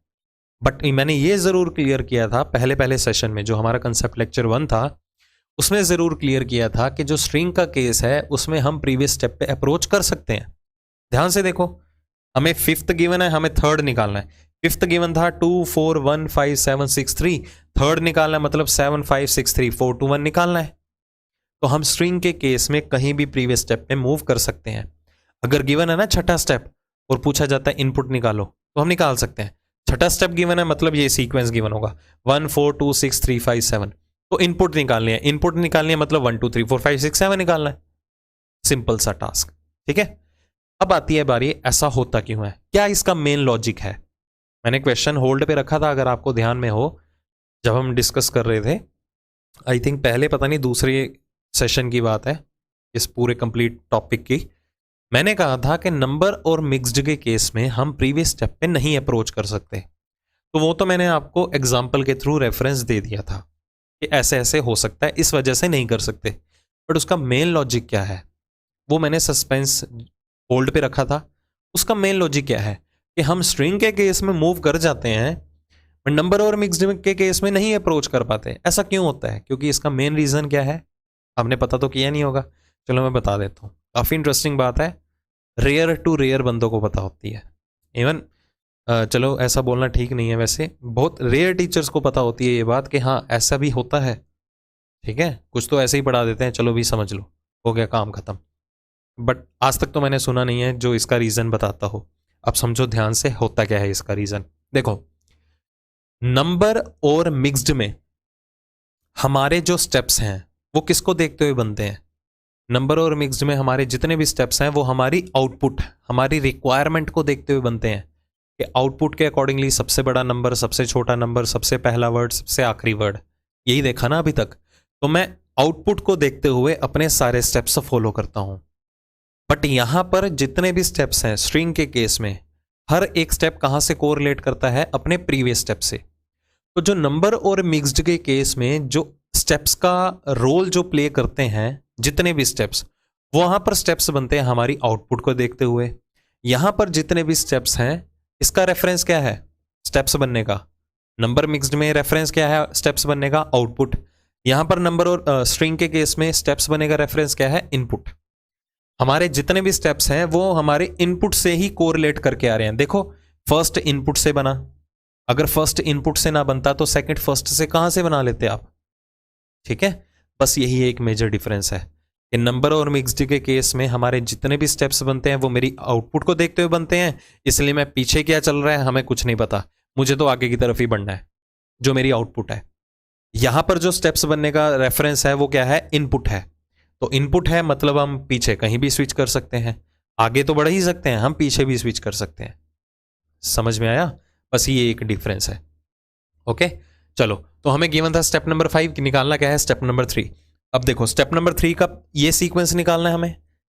बट मैंने ये जरूर क्लियर किया था पहले सेशन में, जो हमारा कंसेप्ट लेक्चर 1 था उसमें जरूर क्लियर किया था कि जो स्ट्रिंग का केस है उसमें हम प्रीवियस स्टेप पे अप्रोच कर सकते हैं। ध्यान से देखो, हमें फिफ्थ गिवन है, हमें थर्ड निकालना है। फिफ्थ गिवन था 2 4 1 5 7 6 3, थर्ड निकालना है मतलब 7 5 6 3 4 2 1 निकालना है। तो हम स्ट्रिंग के केस में कहीं भी प्रीवियस स्टेप पे मूव कर सकते हैं। अगर गिवन है ना छठा स्टेप और पूछा जाता है इनपुट निकालो, तो हम निकाल सकते हैं। छठा स्टेप गिवन है मतलब ये सीक्वेंस गिवन होगा 1 4 2 6 3 5 7। तो इनपुट निकालनी है, इनपुट निकालनी है मतलब 1 2 3 4 5 6 7 निकालना है। सिंपल सा टास्क, ठीक है। अब आती है बारी ऐसा होता क्यों है, क्या इसका मेन लॉजिक है। मैंने क्वेश्चन होल्ड पे रखा था, अगर आपको ध्यान में हो, जब हम डिस्कस कर रहे थे, आई थिंक पहले, पता नहीं दूसरे सेशन की बात है इस पूरे कंप्लीट टॉपिक की। मैंने कहा था कि नंबर और मिक्स्ड के केस में हम प्रीवियस स्टेप पे नहीं अप्रोच कर सकते, तो वो तो मैंने आपको एग्जाम्पल के थ्रू रेफरेंस दे दिया था कि ऐसे ऐसे हो सकता है, इस वजह से नहीं कर सकते। बट उसका मेन लॉजिक क्या है वो मैंने सस्पेंस होल्ड पे रखा था। उसका मेन लॉजिक क्या है कि हम स्ट्रिंग के केस में मूव कर जाते हैं, बट नंबर और मिक्स्ड के केस में नहीं अप्रोच कर पाते। ऐसा क्यों होता है, क्योंकि इसका मेन रीजन क्या है आपने पता तो किया नहीं होगा, चलो मैं बता देता हूँ। काफ़ी इंटरेस्टिंग बात है, रेयर टू रेयर बंदों को पता होती है। इवन चलो ऐसा बोलना ठीक नहीं है, वैसे बहुत रेयर टीचर्स को पता होती है ये बात कि हाँ ऐसा भी होता है, ठीक है। कुछ तो ऐसे ही पढ़ा देते हैं, चलो भी समझ लो, हो गया काम खत्म। बट आज तक तो मैंने सुना नहीं है जो इसका रीज़न बताता हो। अब समझो ध्यान से होता क्या है इसका रीज़न। देखो, नंबर और मिक्स्ड में हमारे जो स्टेप्स हैं वो किसको देखते हुए बनते हैं। नंबर और मिक्स्ड में हमारे जितने भी स्टेप्स हैं वो हमारी आउटपुट, हमारी रिक्वायरमेंट को देखते हुए बनते हैं कि आउटपुट के अकॉर्डिंगली सबसे बड़ा नंबर, सबसे छोटा नंबर, सबसे पहला वर्ड, सबसे आखिरी वर्ड, यही देखा ना अभी तक। तो मैं आउटपुट को देखते हुए अपने सारे स्टेप्स फॉलो करता हूं। बट यहां पर जितने भी स्टेप्स हैं स्ट्रिंग के केस में, हर एक स्टेप कहां से कोरिलेट करता है, अपने प्रीवियस स्टेप से। तो जो नंबर और मिक्स्ड के केस में जो स्टेप्स का रोल जो प्ले करते हैं, जितने भी स्टेप्स, वहां पर स्टेप्स बनते हैं हमारी आउटपुट को देखते हुए। यहां पर जितने भी स्टेप्स हैं इसका रेफरेंस क्या है स्टेप्स बनने का, नंबर मिक्स्ड में रेफरेंस क्या है स्टेप्स बनने का, आउटपुट। यहां पर नंबर और स्ट्रिंग के केस में स्टेप्स बनेगा रेफरेंस क्या है, इनपुट। हमारे जितने भी स्टेप्स हैं वो हमारे इनपुट से ही कोरिलेट करके आ रहे हैं। देखो, फर्स्ट इनपुट से बना, अगर फर्स्ट इनपुट से ना बनता तो सेकंड फर्स्ट से कहां से बना लेते आप, ठीक है। बस यही एक मेजर डिफरेंस है कि नंबर और मिक्स्ड के केस में हमारे जितने भी स्टेप्स बनते हैं वो मेरी आउटपुट को देखते हुए बनते हैं, इसलिए मैं पीछे क्या चल रहा है हमें कुछ नहीं पता, मुझे तो आगे की तरफ ही बढ़ना है जो मेरी आउटपुट है। यहां पर जो स्टेप्स बनने का रेफरेंस है वो क्या है, इनपुट है। तो इनपुट है मतलब हम पीछे कहीं भी स्विच कर सकते हैं, आगे तो बढ़ ही सकते हैं, हम पीछे भी स्विच कर सकते हैं। समझ में आया, बस ये एक डिफरेंस है। ओके, चलो, तो हमें गिवन था स्टेप नंबर 5 निकालना क्या है, स्टेप नंबर 3। अब देखो स्टेप नंबर 3 का ये सीक्वेंस निकालना है हमें,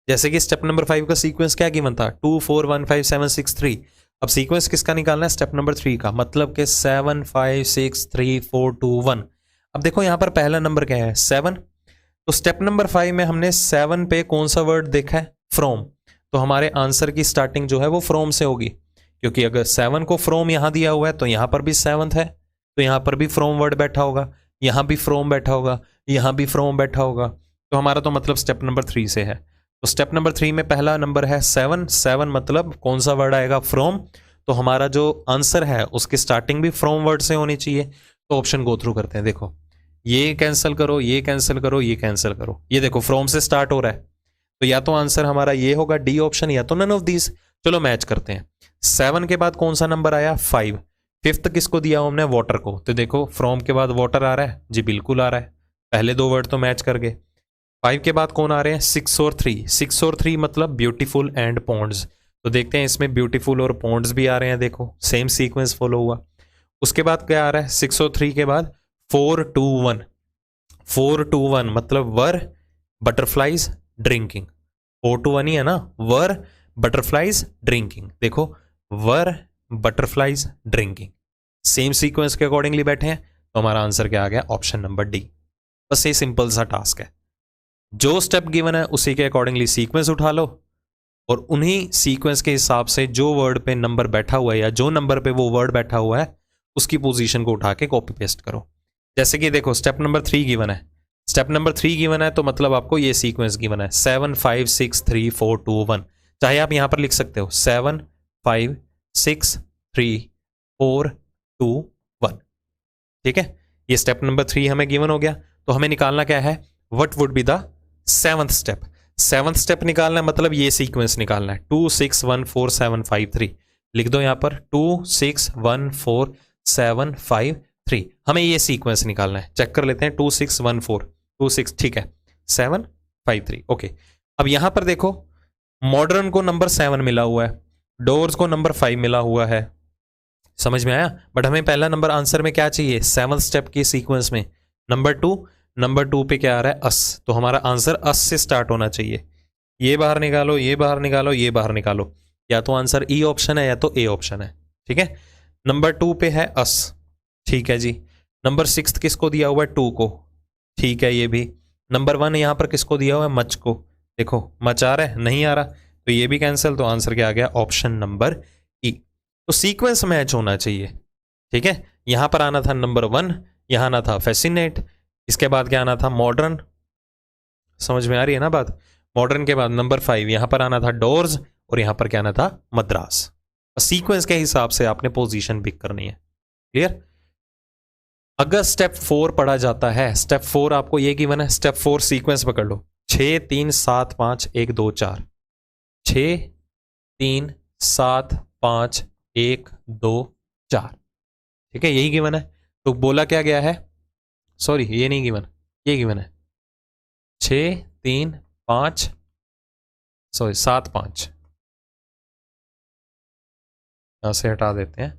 जैसे कि स्टेप नंबर 5 का सीक्वेंस क्या गिवन था, 2 4 1 5 7 6 3। अब सीक्वेंस किसका निकालना है, स्टेप नंबर 3 का, मतलब कि 7 5 6 3 4 2 1। अब देखो यहां पर पहला नंबर क्या है, 7। तो स्टेप नंबर 5 में हमने 7 पे कौन सा वर्ड देखा है, फ्रॉम। तो हमारे आंसर की स्टार्टिंग जो है वो फ्रॉम से होगी, क्योंकि अगर 7 को फ्रॉम यहां दिया हुआ है तो यहां पर भी 7th है, तो यहां पर भी फ्रॉम वर्ड बैठा होगा, यहां भी फ्रॉम बैठा होगा, यहां भी फ्रॉम बैठा होगा। तो हमारा तो मतलब स्टेप नंबर 3 से है। तो स्टेप नंबर 3 में पहला नंबर है 7, 7 मतलब कौन सा वर्ड आएगा, फ्रॉम। तो हमारा जो आंसर है उसकी स्टार्टिंग भी फ्रॉम वर्ड से होनी चाहिए। तो ऑप्शन गो थ्रू करते हैं, देखो ये कैंसिल करो, ये कैंसिल करो, ये कैंसिल करो, ये देखो फ्रॉम से स्टार्ट हो रहा है, तो या तो आंसर हमारा ये होगा डी ऑप्शन, या तो नन ऑफ दीज। चलो मैच करते हैं। 7 के बाद कौन सा नंबर आया, 5। 5th किसको दिया हमने, वाटर को। तो देखो फ्रॉम के बाद वाटर आ रहा है जी, बिल्कुल आ रहा है, पहले दो वर्ड तो मैच कर गए। 5 के बाद कौन आ रहे हैं, 6 और 3। 6 और 3 मतलब ब्यूटीफुल एंड पॉन्ड्स। तो देखते हैं इसमें ब्यूटीफुल और पॉन्ड्स भी आ रहे हैं, देखो सेम सीक्वेंस फॉलो हुआ। उसके बाद क्या आ रहा है, 6 और 3 के बाद 4 2 1। 4 2 1 मतलब वर बटरफ्लाइज ड्रिंकिंग। 4 2 1 ही है ना, वर बटरफ्लाइज ड्रिंकिंग। देखो वर बटरफ्लाइज ड्रिंकिंग, सेम सीक्वेंस के अकॉर्डिंगली बैठे हैं, तो हमारा आंसर क्या आ गया, ऑप्शन नंबर डी। बस ये सिंपल सा टास्क है, जो स्टेप गिवन है उसी के अकॉर्डिंगली सीक्वेंस उठा लो, और उन्हीं सीक्वेंस के हिसाब से जो वर्ड पे नंबर बैठा हुआ है या जो नंबर पे वो वर्ड बैठा हुआ है उसकी पोजीशन को उठा के कॉपी पेस्ट करो। जैसे कि देखो स्टेप नंबर 3 गिवन है, स्टेप नंबर 3 गिवन है तो मतलब आपको ये सीक्वेंस गिवन है, 7 5 6 3 4 2 1। चाहे आप यहां पर लिख सकते हो 7 5 6 3 4 2 1, ठीक है। ये स्टेप नंबर 3 हमें गिवन हो गया। तो हमें निकालना क्या है, what would be the 7th step. 7th step निकालना है मतलब ये सीक्वेंस निकालना है, 2 6 1 4 7 5 3। लिख दो यहां पर 2 6 1 4 7 5 3। हमें ये सीक्वेंस निकालना है, चेक कर लेते हैं। 2 6 1 4 2 6, ठीक है, 7 5 3, ओके। अब यहां पर देखो, मॉडर्न को नंबर 7 मिला हुआ है, डोर्स को नंबर 5 मिला हुआ है, समझ में आया। बट हमें पहला नंबर आंसर में क्या चाहिए, 7th स्टेप की सीक्वेंस में नंबर 2 पे क्या आ रहा है, अस, तो हमारा आंसर अस से स्टार्ट होना चाहिए। ये बाहर निकालो, ये बाहर निकालो, ये बाहर निकालो, या तो आंसर ई ऑप्शन है या तो ए ऑप्शन है, ठीक है। नंबर 2 पे है अस, ठीक है जी। नंबर 6 किसको दिया हुआ है, 2 को, ठीक है, ये भी। नंबर 1 यहां पर किसको दिया हुआ है, मच को, देखो मच आ रहा है, नहीं आ रहा, तो ये भी कैंसिल, तो आंसर क्या आ गया, ऑप्शन नंबर ई। तो सीक्वेंस मैच होना चाहिए, ठीक है। यहां पर आना था नंबर 1, यहां आना था फैसिनेट, इसके बाद क्या आना था, मॉडर्न, समझ में आ रही है ना बात। मॉडर्न के बाद नंबर 5, यहां पर आना था डोर्स, और यहां पर क्या आना था, मद्रास। सीक्वेंस के हिसाब से आपने पोजीशन पिक करनी है, क्लियर। अगर स्टेप 4 पढ़ा जाता है, स्टेप 4 आपको ये गिवन है, स्टेप 4 सीक्वेंस पकड़ लो, 6 3 7 5 1 2 4, 6 3 7 5 1 2 4, ठीक है, यही गिवन है। तो बोला क्या गया है, सॉरी ये नहीं गिवन, ये गिवन है, 6 3 5 सॉरी 7 5, यहां से हटा देते हैं,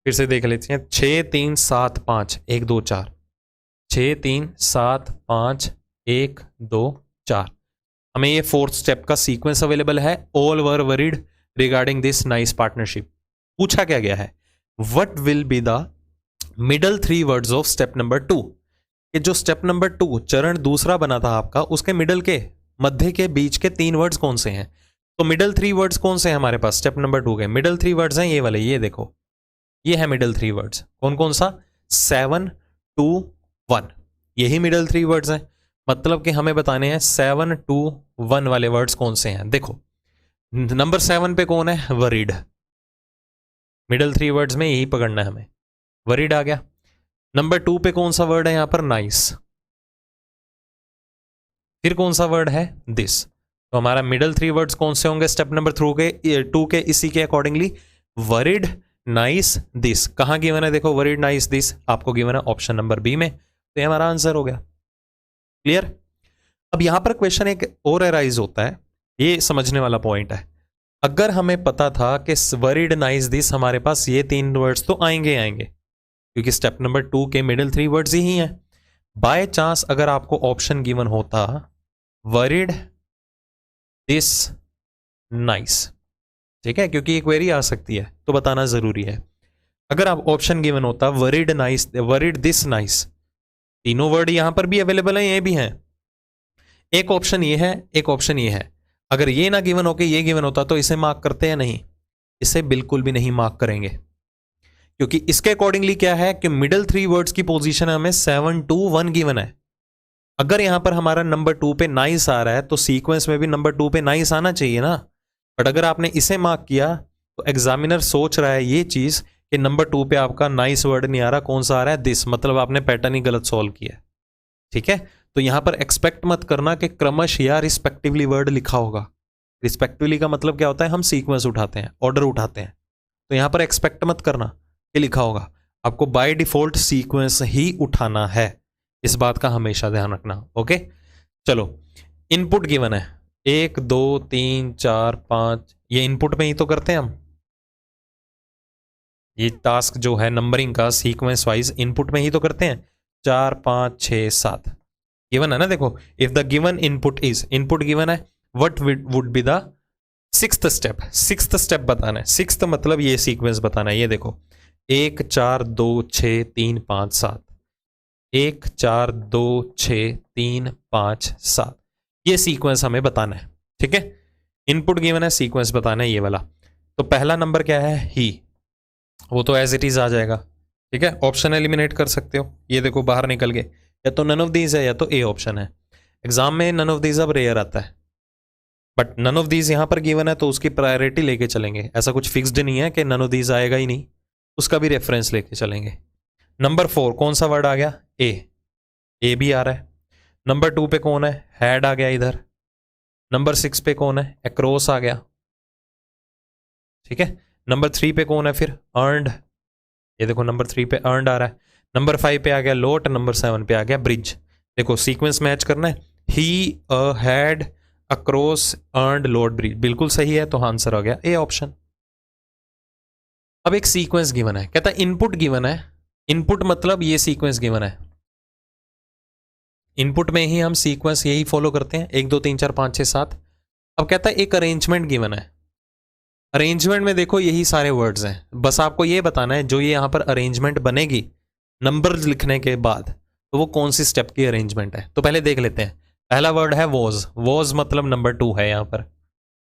फिर से देख लेते हैं, 6 3 7 5 1 2 4, 6 3 7 5 1 2 4। हमें ये 4th स्टेप का सीक्वेंस अवेलेबल है। All were worried regarding this nice partnership. पूछा क्या गया है, what will be the middle 3 words of step number 2। ये जो स्टेप नंबर 2 चरण दूसरा बना था आपका, उसके मिडल के, मध्य के, बीच के 3 वर्ड्स कौन से हैं। तो मिडल 3 वर्ड्स कौन से हैं हमारे पास, स्टेप नंबर 2 के मिडल 3 वर्ड्स हैं ये वाले, ये देखो, ये है मिडल 3 वर्ड्स, कौन कौन सा, 7 2 1, यही मिडल 3 वर्ड्स हैं। मतलब कि हमें बताने हैं 7 2 1 वाले वर्ड्स कौन से हैं। देखो नंबर 7 पे कौन है, वरीड, मिडल 3 वर्ड्स में यही पकड़ना है हमें, वरीड आ गया। नंबर 2 पे कौन सा वर्ड है यहां पर, नाइस, फिर कौन सा वर्ड है, दिस। तो हमारा मिडल 3 वर्ड्स कौन से होंगे स्टेप नंबर 2 के, इसी के अकॉर्डिंगली, वरीड नाइस दिस। कहां गिवन है, देखो वरीड नाइस दिस आपको गिवन है ऑप्शन नंबर बी में, तो ये हमारा आंसर हो गया, क्लियर। अब यहां पर क्वेश्चन एक और अराइज होता है, ये समझने वाला पॉइंट है। अगर हमें पता था कि वरीड नाइस दिस हमारे पास ये 3 वर्ड्स तो आएंगे आएंगे, क्योंकि स्टेप नंबर 2 के मिडिल 3 वर्ड्स ही हैं। बाय चांस अगर आपको ऑप्शन गिवन होता वरीड दिस नाइस, ठीक है, क्योंकि एक क्वेरी आ सकती है तो बताना जरूरी है। अगर आप ऑप्शन गिवन होता worried nice, worried this nice, तीनों वर्ड यहां पर भी अवेलेबल है, ये भी हैं, एक ऑप्शन ये है, एक ऑप्शन ये है। अगर ये ना गिवन होके ये गिवन होता तो इसे मार्क करते हैं, नहीं, इसे बिल्कुल भी नहीं मार्क करेंगे, क्योंकि इसके अकॉर्डिंगली क्या है कि मिडिल 3 वर्ड्स की पोजीशन हमें 7 2 1 गिवन है। अगर यहां पर हमारा नंबर 2 पे नाइस आ रहा है तो सीक्वेंस में भी नंबर 2 पे नाइस आना चाहिए ना। बट अगर आपने इसे मार्क किया तो एग्जामिनर सोच रहा है ये चीज कि नंबर 2 पे आपका नाइस वर्ड नहीं आ रहा, कौन सा आ रहा है, दिस, मतलब आपने पैटर्न ही गलत सॉल्व किया है, ठीक है। तो यहां पर एक्सपेक्ट मत करना कि क्रमश या रिस्पेक्टिवली वर्ड लिखा होगा। रिस्पेक्टिवली का मतलब क्या होता है, हम सीक्वेंस उठाते हैं, ऑर्डर उठाते हैं, तो यहां पर एक्सपेक्ट मत करना कि लिखा होगा, आपको बाय डिफॉल्ट सीक्वेंस ही उठाना है, इस बात का हमेशा ध्यान रखना, ओके। चलो इनपुट गिवन है 1 2 3 4 5, ये इनपुट में ही तो करते हैं हम, ये टास्क जो है नंबरिंग का सीक्वेंस वाइज इनपुट में ही तो करते हैं, 4 5 6 7 गिवन है ना। देखो if the given input is, input given है, what would be the 6th step, 6th step बताना है, 6th मतलब ये सीक्वेंस बताना है। ये देखो 1 4 2 6 3 5 7, 1 4 2 6 3 5 7, ये सीक्वेंस हमें बताना है, ठीक है। इनपुट गिवन है, सीक्वेंस बताना है ये वाला। तो पहला नंबर क्या है, ही, वो तो एज इट इज आ जाएगा, ठीक है। ऑप्शन एलिमिनेट कर सकते हो, ये देखो बाहर निकल गए, या तो नन ऑफ दीज है या तो ए ऑप्शन है। एग्जाम में नन ऑफ दीज अब रेयर आता है, बट नन ऑफ दीज यहां पर गिवन है तो उसकी प्रायोरिटी लेके चलेंगे, ऐसा कुछ फिक्स्ड नहीं है कि नन ऑफ दीज आएगा ही नहीं, उसका भी रेफरेंस लेके चलेंगे। नंबर 4 कौन सा वर्ड आ गया, ए भी आ रहा है। नंबर 2 पे कौन है, हैड आ गया इधर। नंबर 6 पे कौन है, अक्रॉस आ गया, ठीक है। नंबर 3 पे कौन है फिर, अर्नड, ये देखो नंबर 3 पे अर्नड आ रहा है, नंबर 5 पे आ गया लोट, नंबर 7 पे आ गया ब्रिज। देखो सीक्वेंस मैच करना है, he had across earned lot bridge, बिल्कुल सही है, तो आंसर हो गया ए ऑप्शन। अब एक सीक्वेंस गिवन है, कहता है इनपुट गिवन है, इनपुट मतलब ये सीक्वेंस गिवन है, इनपुट में ही हम सीक्वेंस यही फॉलो करते हैं 1 2 3 4 5 6 7। अब कहता है एक अरेंजमेंट गिवन है, अरेंजमेंट में देखो यही सारे वर्ड्स हैं, बस आपको ये बताना है जो ये यहां पर अरेंजमेंट बनेगी नंबर लिखने के बाद, तो वो कौन सी स्टेप की अरेंजमेंट है। तो पहले देख लेते हैं। पहला वर्ड है वॉज, वॉज मतलब नंबर 2 है यहां पर,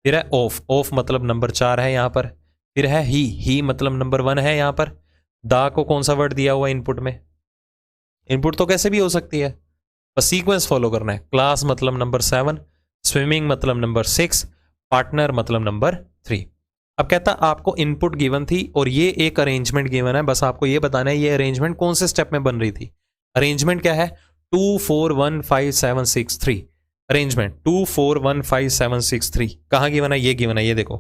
फिर है ऑफ, ऑफ मतलब नंबर 4 है यहां पर, फिर है ही मतलब नंबर 1 है यहां पर। दा को कौन सा वर्ड दिया हुआ इनपुट में, इनपुट तो कैसे भी हो सकती है, बस सीक्वेंस फॉलो करना है। क्लास मतलब नंबर 7, स्विमिंग मतलब नंबर 6, पार्टनर मतलब नंबर 3। अब कहता आपको इनपुट गिवन थी और ये एक अरेंजमेंट गिवन है, बस आपको ये बताना है ये अरेंजमेंट कौन से स्टेप में बन रही थी। अरेंजमेंट क्या है, 2 4 1 5 7 6 3, अरेंजमेंट 2 4 1 5 7 6 3 कहाँ गिवन है, ये गिवन है, ये देखो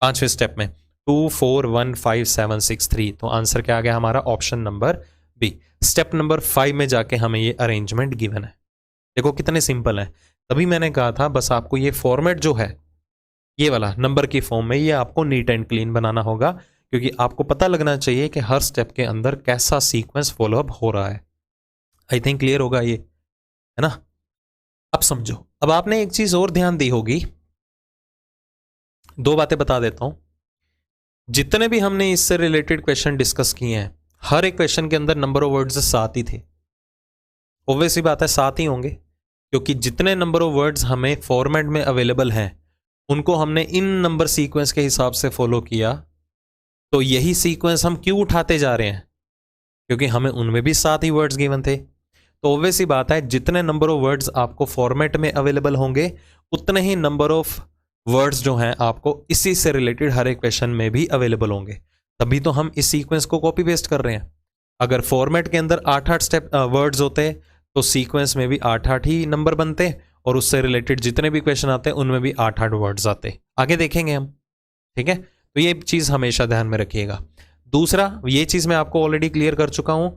5वें स्टेप में 2 4 1 5 7 6 3, तो आंसर क्या आ गया हमारा option number B. Step number 5 में जाके हमें ये अरेंजमेंट गिवन है। देखो कितने सिंपल है, तभी मैंने कहा था बस आपको ये फॉर्मेट जो है ये वाला नंबर की फॉर्म में, ये आपको नीट एंड क्लीन बनाना होगा, क्योंकि आपको पता लगना चाहिए कि हर स्टेप के अंदर कैसा सीक्वेंस फॉलोअप हो रहा है। आई थिंक क्लियर होगा ये, है ना। अब समझो, अब आपने एक चीज और ध्यान दी होगी, 2 बातें बता देता हूं। जितने भी हमने इससे रिलेटेड क्वेश्चन डिस्कस किए हैं, हर एक क्वेश्चन के अंदर नंबर ऑफ वर्ड्स 7 ही थे। ऑब्वियस ही बात है 7 ही होंगे, क्योंकि जितने नंबर ऑफ वर्ड्स हमें फॉर्मेट में अवेलेबल हैं उनको हमने इन नंबर सीक्वेंस के हिसाब से फॉलो किया, तो यही सीक्वेंस हम क्यों उठाते जा रहे हैं, क्योंकि हमें उनमें भी 7 ही वर्ड्स गिवन थे। तो ऑब्वियस ही बात है जितने नंबर ऑफ वर्ड्स आपको फॉर्मेट में अवेलेबल होंगे उतने ही नंबर ऑफ वर्ड्स जो हैं आपको इसी से रिलेटेड हर एक क्वेश्चन में भी अवेलेबल होंगे, तभी तो हम इस सीक्वेंस को कॉपी पेस्ट कर रहे हैं। अगर फॉर्मेट के अंदर 8-8 स्टेप वर्ड्स होते तो सीक्वेंस में भी 8-8 ही नंबर बनते और उससे रिलेटेड जितने भी क्वेश्चन आते हैं उनमें भी 8-8 वर्ड्स आते। आगे देखेंगे हम, ठीक है। तो ये चीज हमेशा ध्यान में रखिएगा। दूसरा, ये चीज मैं आपको ऑलरेडी क्लियर कर चुका हूं,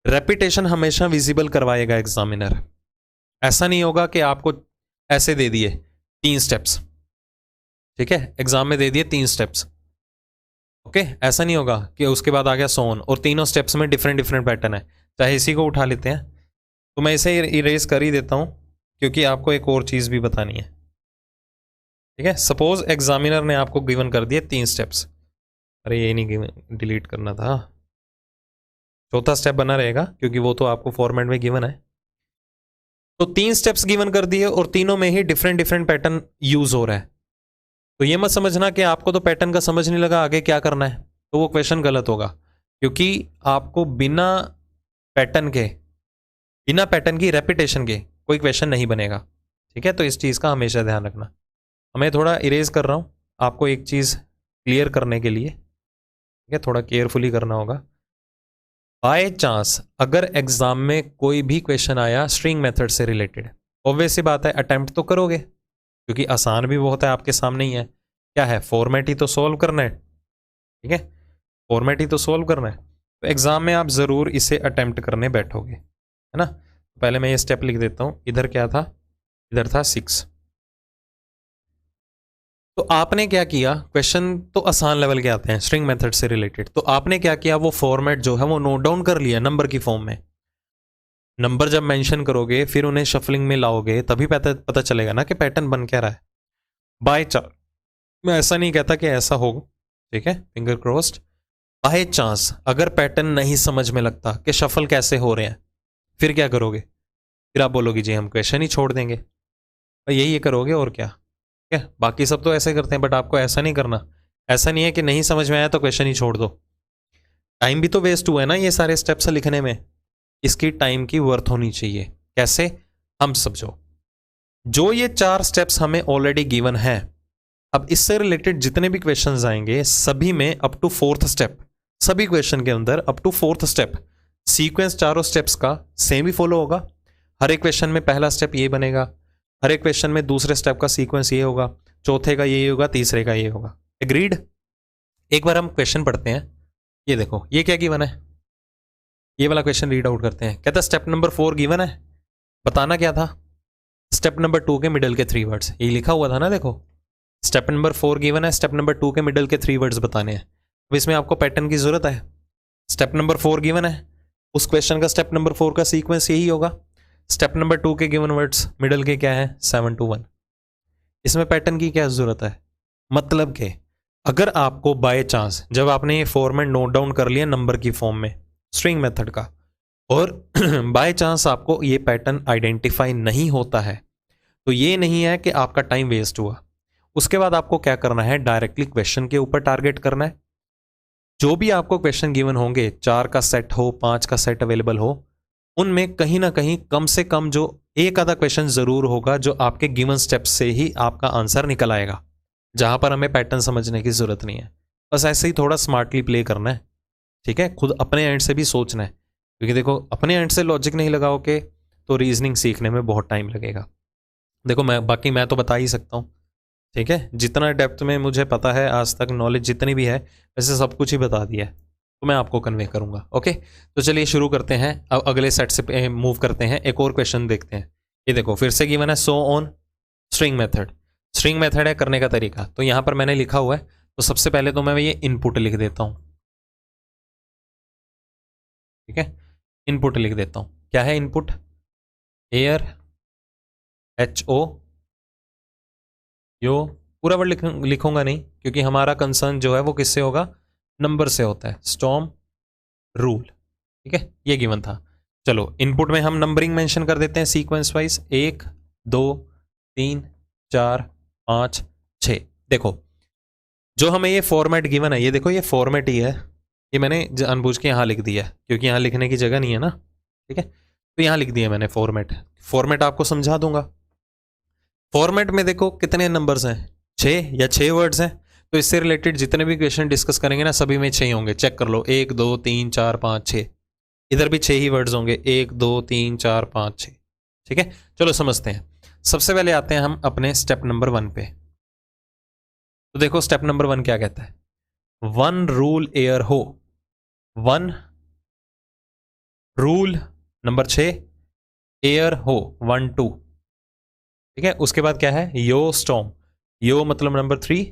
रेपिटेशन हमेशा विजिबल करवाएगा एग्जामिनर। ऐसा नहीं होगा कि आपको ऐसे दे दिए 3 स्टेप्स, ठीक है, एग्जाम में दे दिए 3 स्टेप्स, ओके, ऐसा नहीं होगा कि उसके बाद आ गया सोन और तीनों स्टेप्स में डिफरेंट डिफरेंट पैटर्न है। चाहे इसी को उठा लेते हैं, तो मैं इसे इरेज कर ही देता हूं क्योंकि आपको एक और चीज भी बतानी है, ठीक है। सपोज एग्जामिनर ने आपको गिवन कर दिए 3 स्टेप्स, अरे ये नहीं गिवन, डिलीट करना था, चौथा स्टेप बना रहेगा क्योंकि वो तो आपको फॉर्मेट में गिवन है। तो 3 स्टेप्स गिवन कर दिए और तीनों में ही डिफरेंट डिफरेंट पैटर्न यूज हो रहा है, तो ये मत समझना कि आपको तो पैटर्न का समझ नहीं लगा आगे क्या करना है, तो वो क्वेश्चन गलत होगा, क्योंकि आपको बिना पैटर्न की रेपिटेशन के कोई क्वेश्चन नहीं बनेगा, ठीक है। तो इस चीज़ का हमेशा ध्यान रखना। मैं थोड़ा इरेज कर रहा हूँ आपको एक चीज़ क्लियर करने के लिए, ठीक है, थोड़ा केयरफुली करना होगा। बाय चांस अगर एग्जाम में कोई भी क्वेश्चन आया स्ट्रिंग मेथड से रिलेटेड, ऑब्वियस सी बात है अटेम्प्ट तो करोगे, क्योंकि आसान भी बहुत है, आपके सामने ही है, क्या है, फॉर्मेट ही तो सॉल्व करना है, ठीक है, फॉर्मेट ही तो सॉल्व करना है, तो एग्जाम में आप ज़रूर इसे अटेम्प्ट करने बैठोगे, है ना। पहले मैं ये स्टेप लिख देता हूँ, इधर क्या था, इधर था 6। तो आपने क्या किया, क्वेश्चन तो आसान लेवल के आते हैं स्ट्रिंग मेथड से रिलेटेड, तो आपने क्या किया, वो फॉर्मेट जो है वो नोट डाउन कर लिया नंबर की फॉर्म में। नंबर जब मेंशन करोगे फिर उन्हें शफलिंग में लाओगे तभी पता चलेगा ना कि पैटर्न बन क्या रहा है। बाय चांस, मैं ऐसा नहीं कहता कि ऐसा हो, ठीक है, फिंगर क्रॉस्ड, बाय चांस अगर पैटर्न नहीं समझ में लगता कि शफल कैसे हो रहे हैं, फिर क्या करोगे, फिर आप बोलोगे जी हम क्वेश्चन ही छोड़ देंगे, यही करोगे और क्या, ठीक है। बाकी सब तो ऐसे करते हैं, बट आपको ऐसा नहीं करना। ऐसा नहीं है कि नहीं समझ में आया तो क्वेश्चन ही छोड़ दो, टाइम भी तो वेस्ट हुआ है ना ये सारे स्टेप्स लिखने में, इसकी टाइम की वर्थ होनी चाहिए। कैसे, हम समझो, जो ये 4 स्टेप्स हमें ऑलरेडी गिवन है, अब इससे रिलेटेड जितने भी क्वेश्चंस आएंगे सभी में अप टू 4th स्टेप, सभी क्वेश्चन के अंदर up to 4th step sequence चारों स्टेप्स का सेम ही फॉलो होगा। हर एक क्वेश्चन में पहला स्टेप ये बनेगा, हर एक क्वेश्चन में दूसरे स्टेप का सीक्वेंस ये होगा, चौथे का ये होगा, तीसरे का ये होगा। एग्रीड। एक बार हम क्वेश्चन पढ़ते हैं, ये देखो ये क्या गिवन है, ये वाला क्वेश्चन रीड आउट करते हैं। कहता है स्टेप नंबर 4 गिवन है, बताना क्या था, स्टेप नंबर 2 के मिडल के 3 वर्ड्स, ये लिखा हुआ था ना। देखो स्टेप नंबर 4 गिवन है, स्टेप नंबर 2 के मिडल के 3 वर्ड्स बताने हैं। अब इसमें आपको पैटर्न की जरूरत है। स्टेप नंबर 4 गिवन है, उस क्वेश्चन का स्टेप नंबर 4 का सीक्वेंस यही होगा। स्टेप नंबर 2 के गिवन वर्ड्स मिडल के क्या है 7 to 1। इसमें पैटर्न की क्या जरूरत है, मतलब कि अगर आपको बाय चांस जब आपने ये फॉर्मेट नोट डाउन कर लिया नंबर की फॉर्म में स्ट्रिंग मेथड का, और बाय चांस आपको ये पैटर्न आइडेंटिफाई नहीं होता है, तो ये नहीं है कि आपका टाइम वेस्ट हुआ। उसके बाद आपको क्या करना है, डायरेक्टली क्वेश्चन के ऊपर टारगेट करना है। जो भी आपको क्वेश्चन गिवन होंगे, 4 का सेट हो, 5 का सेट अवेलेबल हो, उनमें कहीं ना कहीं कम से कम जो एक आधा क्वेश्चन जरूर होगा जो आपके गिवन स्टेप से ही आपका आंसर निकल आएगा, जहां पर हमें पैटर्न समझने की जरूरत नहीं है। बस ऐसे ही थोड़ा स्मार्टली प्ले करना है, ठीक है। खुद अपने एंड से भी सोचना है, क्योंकि देखो अपने एंड से लॉजिक नहीं लगाओगे तो रीजनिंग सीखने में बहुत टाइम लगेगा। देखो मैं तो बता ही सकता हूँ, ठीक है, जितना डेप्थ में मुझे पता है आज तक, नॉलेज जितनी भी है, वैसे सब कुछ ही बता दिया है, तो मैं आपको कन्वे करूंगा। ओके, तो चलिए शुरू करते हैं। अब अगले सेट से मूव करते हैं, एक और क्वेश्चन देखते हैं। ये देखो फिर से गिवन है so on string method. String method है करने का तरीका, तो यहां पर मैंने लिखा हुआ है, तो सबसे पहले तो मैं ये इनपुट लिख देता हूं, ठीक है। इनपुट लिख देता हूं, क्या है इनपुट, एयर HO यो, पूरा वर्ड लिखूंगा नहीं, क्योंकि हमारा कंसर्न जो है वो किससे होगा, नंबर से होता है, स्टॉर्म रूल, ठीक है, ये गिवन था। चलो इनपुट में हम नंबरिंग मेंशन कर देते हैं सीक्वेंस वाइज, 1 2 3 4 5 6। देखो जो हमें ये फॉर्मेट गिवन है, ये देखो ये फॉर्मेट ही है, ये मैंने जानबूझ के यहाँ लिख दिया है क्योंकि यहाँ लिखने की जगह नहीं है ना, ठीक है, तो यहाँ लिख दिया मैंने फॉर्मेट। फॉर्मेट आपको समझा दूंगा। फॉर्मेट में देखो कितने नंबर्स हैं, 6 या 6 वर्ड्स हैं, तो इससे रिलेटेड जितने भी क्वेश्चन डिस्कस करेंगे ना सभी में 6 होंगे, चेक कर लो, 1 2 3 4 5 6, इधर भी 6 ही वर्ड्स होंगे, 1 2 3 4 5 6, ठीक है। चलो समझते हैं। सबसे पहले आते हैं हम अपने स्टेप नंबर 1 पे। तो देखो स्टेप नंबर 1 क्या कहता है, 1 रूल एयर हो, 1 रूल नंबर 6 एयर हो 1 2, ठीक है। उसके बाद क्या है, यो स्टॉर्म, यो मतलब नंबर 3,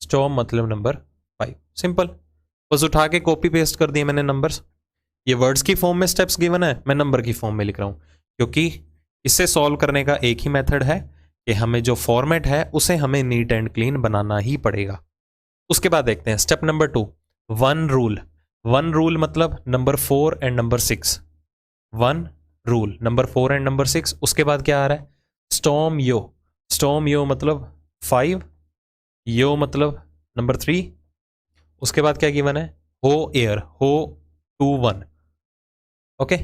स्टॉर्म मतलब नंबर 5। सिंपल, बस उठा के कॉपी पेस्ट कर दिए मैंने नंबर्स। ये वर्ड्स की फॉर्म में स्टेप्स गिवन है, मैं नंबर की फॉर्म में लिख रहा हूं, क्योंकि इससे सॉल्व करने का एक ही मेथड है कि हमें जो फॉर्मेट है उसे हमें नीट एंड क्लीन बनाना ही पड़ेगा। उसके बाद देखते हैं स्टेप नंबर 2, 1 रूल। 1 रूल मतलब number 4 and number 6, 1 rule number 4 and number 6। उसके बाद क्या आ रहा है, स्टॉर्म यो, स्टॉर्म यो मतलब 5, यो मतलब नंबर 3। उसके बाद क्या गिवन है, हो एयर, हो 2 1। ओके,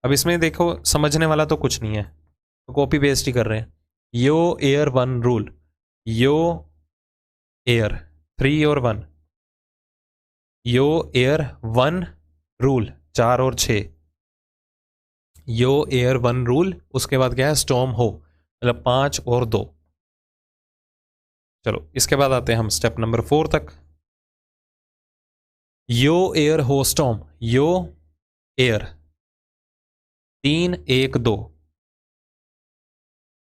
अब इसमें देखो समझने वाला तो कुछ नहीं है, तो कॉपी पेस्ट ही कर रहे हैं। यो एयर 1 रूल, यो एयर 3 और 1, यो एयर 1 रूल 4 और 6, यो एयर 1 रूल। उसके बाद क्या है, स्टॉर्म हो मतलब 5 और 2। चलो इसके बाद आते हैं हम स्टेप नंबर 4 तक। यो एयर हो स्टॉर्म, यो एयर 3 1 2,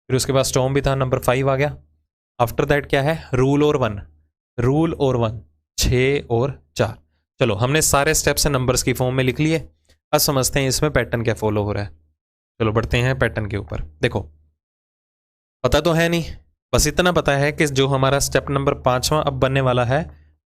फिर उसके बाद स्टॉर्म भी था, नंबर 5 आ गया। आफ्टर दैट क्या है, रूल और 1, रूल और 1 6 और 4। चलो हमने सारे स्टेप्स नंबर्स की फॉर्म में लिख लिए। अब समझते हैं इसमें पैटर्न क्या फॉलो हो रहा है। चलो बढ़ते हैं पैटर्न के ऊपर। देखो पता तो है नहीं, बस इतना पता है कि जो हमारा स्टेप नंबर 5वां अब बनने वाला है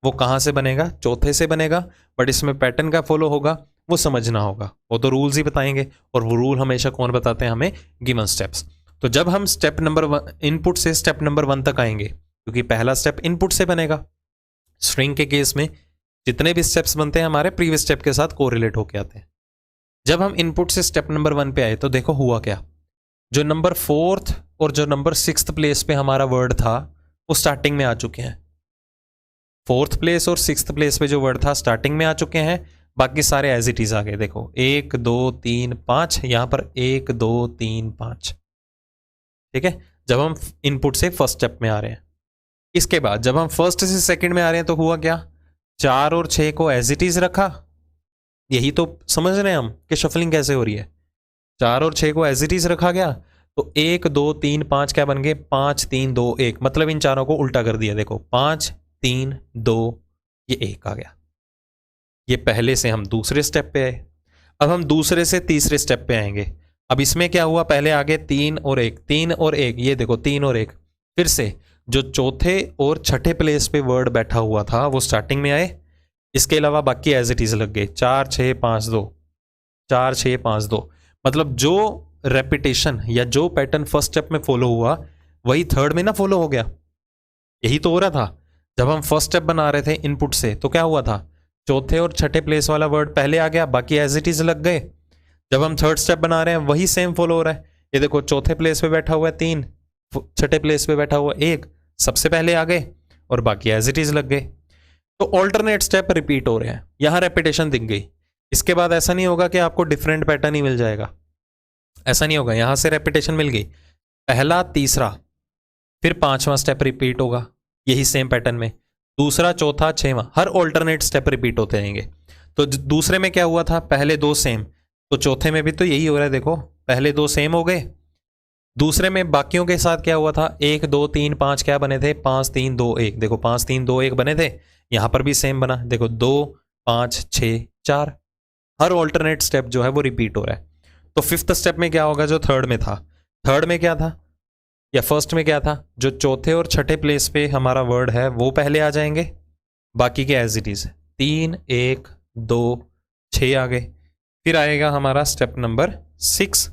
वो कहाँ से बनेगा, चौथे से बनेगा, बट इसमें पैटर्न का फॉलो होगा वो समझना होगा। वो तो रूल्स ही बताएंगे, और वो रूल हमेशा कौन बताते हैं, हमें गिवन स्टेप्स। तो जब हम स्टेप नंबर 1 इनपुट से स्टेप नंबर 1 तक आएंगे, क्योंकि पहला स्टेप इनपुट से बनेगा, स्ट्रिंग के केस में जितने भी स्टेप्स बनते हैं हमारे प्रीवियस स्टेप के साथ कोरिलेट होके आते हैं। जब हम इनपुट से स्टेप नंबर 1 पे आए तो देखो हुआ क्या, जो नंबर 4th और जो नंबर 6th प्लेस पे हमारा वर्ड था वो स्टार्टिंग में आ चुके हैं। 4th प्लेस और 6th प्लेस पे जो वर्ड था स्टार्टिंग में आ चुके हैं, बाकी सारे एज इट इज आ गए। देखो 1 2 3 5, यहां पर 1 2 3 5, ठीक है, जब हम इनपुट से फर्स्ट स्टेप में आ रहे हैं। इसके बाद जब हम फर्स्ट से सेकंड में आ रहे हैं तो हुआ क्या, 4 और 6 को एज इट इज रखा, यही तो समझ रहे हैं हम कि शफलिंग कैसे हो रही है। 4 और 6 को एज इट इज रखा गया तो 1 2 3 5 क्या बन गए, 5 3 2 1, मतलब इन चारों को उल्टा कर दिया। देखो 5 3 2 ये 1 आ गया। ये पहले से हम दूसरे स्टेप पे आए, अब हम दूसरे से तीसरे स्टेप पे आएंगे। अब इसमें क्या हुआ, पहले आगे 3 और 1, 3 और 1, ये देखो 3 और 1, फिर से जो चौथे और छठे प्लेस पे वर्ड बैठा हुआ था वो स्टार्टिंग में आए, इसके अलावा बाकी एज इट इज लग गए। 4 6 5 2, 4 6 5 2, मतलब जो रेपिटेशन या जो पैटर्न फर्स्ट स्टेप में फॉलो हुआ वही थर्ड में ना फॉलो हो गया। यही तो हो रहा था जब हम फर्स्ट स्टेप बना रहे थे इनपुट से, तो क्या हुआ था, चौथे और छठे प्लेस वाला वर्ड पहले आ गया, बाकी एज इट इज लग गए। जब हम थर्ड स्टेप बना रहे हैं वही सेम फॉलो हो रहा है। ये देखो चौथे प्लेस पे बैठा हुआ है 3, छठे प्लेस पे बैठा हुआ 1, सबसे पहले आ गए और बाकी एज इट इज लग गए। तो ऑल्टरनेट स्टेप रिपीट हो रहे हैं, यहां रेपिटेशन दिख गई। इसके बाद ऐसा नहीं होगा कि आपको डिफरेंट पैटर्न ही मिल जाएगा, ऐसा नहीं होगा। यहां से रेपिटेशन मिल गई, पहला तीसरा, फिर 5वां स्टेप रिपीट होगा यही सेम पैटर्न में, दूसरा चौथा 6वां, हर ऑल्टरनेट स्टेप रिपीट होते रहेंगे। तो दूसरे में क्या हुआ था, पहले 2 सेम, तो चौथे में भी तो यही हो रहा है। देखो पहले 2 सेम हो गए, दूसरे में बाकियों के साथ क्या हुआ था, 1 2 3 5 क्या बने थे, 5 3 2 1, देखो 5 3 2 1 बने थे। यहां पर भी सेम बना, देखो 2 5 6 4, हर ऑल्टरनेट स्टेप जो है वो रिपीट हो रहा है। तो फिफ्थ स्टेप में क्या होगा, जो थर्ड में था, थर्ड में क्या था या फर्स्ट में क्या था, जो चौथे और छठे प्लेस पे हमारा वर्ड है वो पहले आ जाएंगे, बाकी के एज इट इज 3 1 2 6 आ गए। फिर आएगा हमारा स्टेप नंबर 6।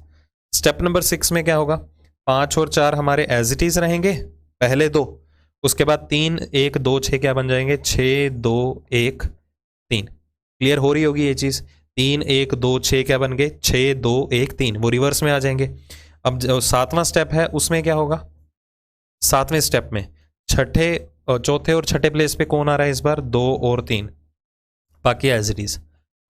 स्टेप नंबर 6 में क्या होगा, 5 और 4 हमारे एज इट इज रहेंगे पहले 2, उसके बाद 3 1 2 6 क्या बन जाएंगे, 6 2 1 3। क्लियर हो रही होगी ये चीज, 3 1 2 6 क्या बन गए, 6 2 1 3, वो रिवर्स में आ जाएंगे। अब जो 7वां स्टेप है उसमें क्या होगा, 7वें स्टेप में छठे चौथे और छठे प्लेस पे कौन आ रहा है इस बार, 2 और 3, बाकी एज इट इज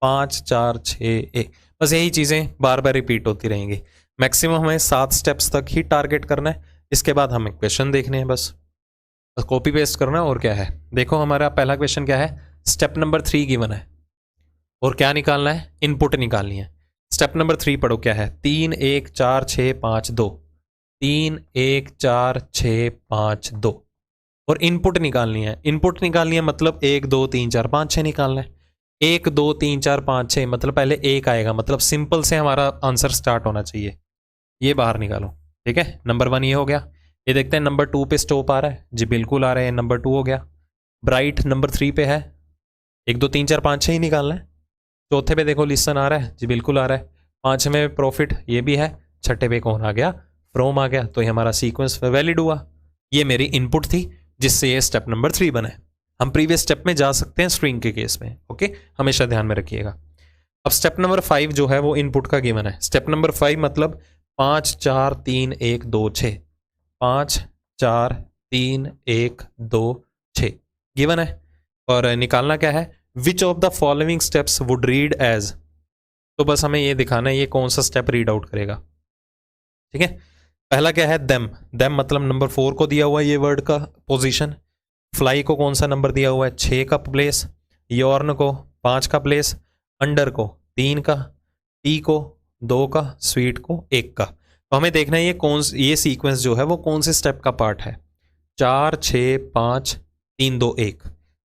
5 4 6 1। बस यही चीजें बार बार रिपीट होती रहेंगी। मैक्सिमम हमें 7 स्टेप्स तक ही टारगेट करना है, इसके बाद हमें क्वेश्चन देखने हैं, बस कॉपी पेस्ट करना है और क्या है। देखो हमारा पहला क्वेश्चन क्या है, स्टेप नंबर 3 गिवन है और क्या निकालना है, इनपुट निकालनी है। स्टेप नंबर 3 पढ़ो क्या है, 3 1 4 6 5 2, 3 1 4 6 5 2, और इनपुट निकालनी है। इनपुट निकालनी है मतलब 1 2 3 4 5 6 निकालना है। 1 2 3 4 5 6 मतलब पहले 1 आएगा, मतलब सिंपल से हमारा आंसर स्टार्ट होना चाहिए। ये बाहर निकालो, ठीक है। नंबर 1 ये हो गया। ये देखते हैं नंबर 2 पे स्टॉप आ रहा है जी, बिल्कुल आ रहा है, नंबर 2 हो गया। ब्राइट नंबर 3 पे है, 1 2 3 4 5 6 ही निकालना है। चौथे पे देखो लिसन आ रहा है जी, बिल्कुल आ रहा है। 5वें में प्रॉफिट ये भी है, छठे पे कौन आ गया, फ्रॉम आ गया, तो ये हमारा सीक्वेंस वैलिड हुआ। ये मेरी इनपुट थी जिससे ये स्टेप नंबर 3 बना है। हम प्रीवियस स्टेप में जा सकते हैं स्ट्रिंग के केस में, ओके, हमेशा ध्यान में रखिएगा। अब स्टेप नंबर 5 जो है वो इनपुट का गिवन है। स्टेप नंबर 5 मतलब 5 4 3 1 2 6, 5 4 3 1 2 6 गिवन है। और निकालना क्या है, which of the following steps would read as, तो बस हमें ये दिखाना है ये कौन सा स्टेप रीड आउट करेगा, ठीक है। पहला क्या है, देम, देम मतलब नंबर 4 को दिया हुआ है ये वर्ड का पोजीशन। फ्लाई को कौन सा नंबर दिया हुआ है, 6 का प्लेस। यॉर्न को 5 का प्लेस। अंडर को 3 का। टी को 2 का। स्वीट को 1 का। तो हमें देखना है ये सीक्वेंस जो है वो कौन से स्टेप का पार्ट है। 4 6 5 3 2 1,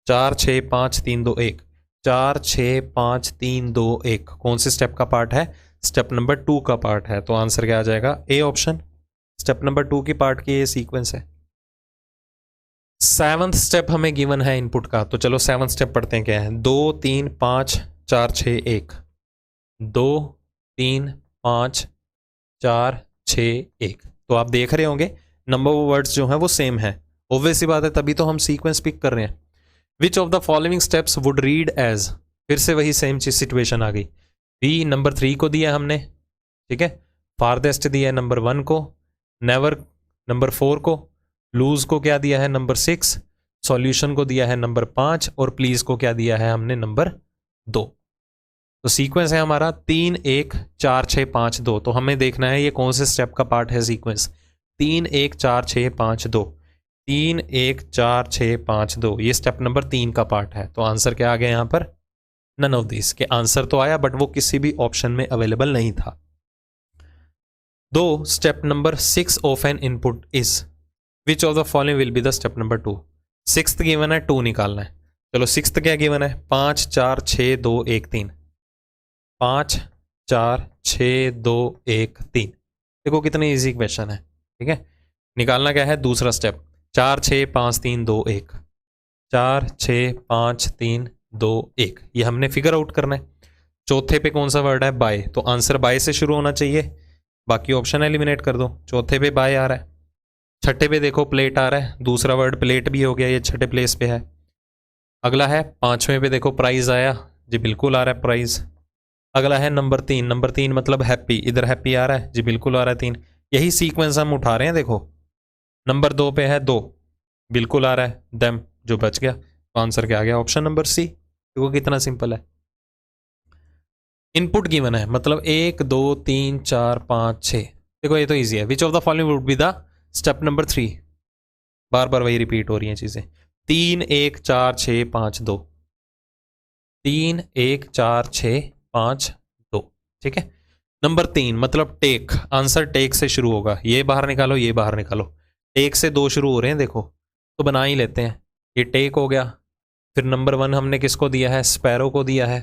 4 6 5 3 2 1, 4 6 5 3 2 1, कौन से स्टेप का पार्ट है, स्टेप नंबर 2 का पार्ट है। तो आंसर क्या आ जाएगा, ए ऑप्शन। स्टेप नंबर 2 की पार्ट की ये सीक्वेंस है। 7th स्टेप हमें गिवन है इनपुट का, तो चलो 7th स्टेप पढ़ते हैं क्या है। 2 3 5 4 6 1, 2 3 5 4 6 1। तो आप देख रहे होंगे नंबर ऑफ वर्ड्स जो है वो सेम है, ऑब्वियस सी बात है, तभी तो हम सीक्वेंस पिक कर रहे हैं। Which of the following steps would read as, फिर से वही सेम चीज सिचुएशन आ गई। बी नंबर 3 को दिया हमने, ठीक है। फारदेस्ट दिया है नंबर 1 को, नेवर नंबर 4 को, लूज को क्या दिया है नंबर 6, सॉल्यूशन को दिया है नंबर 5, और प्लीज को क्या दिया है हमने नंबर 2। तो सीक्वेंस है हमारा 3 1 4 6 5 2। तो हमें देखना है ये कौन से स्टेप का पार्ट है सीक्वेंस, 3 1 4 6 5 2। 3 1 4 6 5 2, ये स्टेप नंबर 3 का पार्ट है। तो आंसर क्या आ गया यहाँ पर? None of this. के आंसर तो आया बट वो किसी भी ऑप्शन में अवेलेबल नहीं था। दो step number 6 of N input is which of the following will be the step number 2। Sixth given है, 2 निकालना है। चलो सिक्स्थ क्या गिवन है? 5 4 6 2 1 3। 5 4 6 2 1 3। देखो कितनी इजी क्वेश्चन है, ठीक है। निकालना क्या है? दूसरा स्टेप 4 6 5 3 2 1। 4 6 5 3 2 1, ये हमने फिगर आउट करना है। चौथे पे कौन सा वर्ड है? बाय। तो आंसर बाय से शुरू होना चाहिए, बाकी ऑप्शन एलिमिनेट कर दो। चौथे पे बाय आ रहा है। छठे पे देखो प्लेट आ रहा है, दूसरा वर्ड प्लेट भी हो गया, ये छठे प्लेस पे है। अगला है पांचवें पे देखो प्राइज आया जी, बिल्कुल आ रहा है प्राइज। अगला है नंबर 3, नंबर 3 मतलब हैप्पी, इधर हैप्पी आ रहा है जी, बिल्कुल आ रहा है 3। यही सीक्वेंस हम उठा रहे हैं। देखो नंबर 2 पे है 2, बिल्कुल आ रहा है देम, जो बच गया। तो आंसर क्या आ गया? Option number C. देखो कितना सिंपल है। इनपुट गिवन है मतलब 1 2 3 4 5 6। देखो ये तो इजी है। Which of the following would be the step number 3। बार बार वही रिपीट हो रही हैं चीजें। 3 1 4 6 5 2। 3 1 4 6 5 2, ठीक है। नंबर 3 मतलब टेक, आंसर टेक से शुरू होगा। ये बाहर निकालो, ये बाहर निकालो। टेक से 2 शुरू हो रहे हैं देखो, तो बना ही लेते हैं। ये टेक हो गया। फिर नंबर 1 हमने किसको दिया है? स्पैरो को दिया है।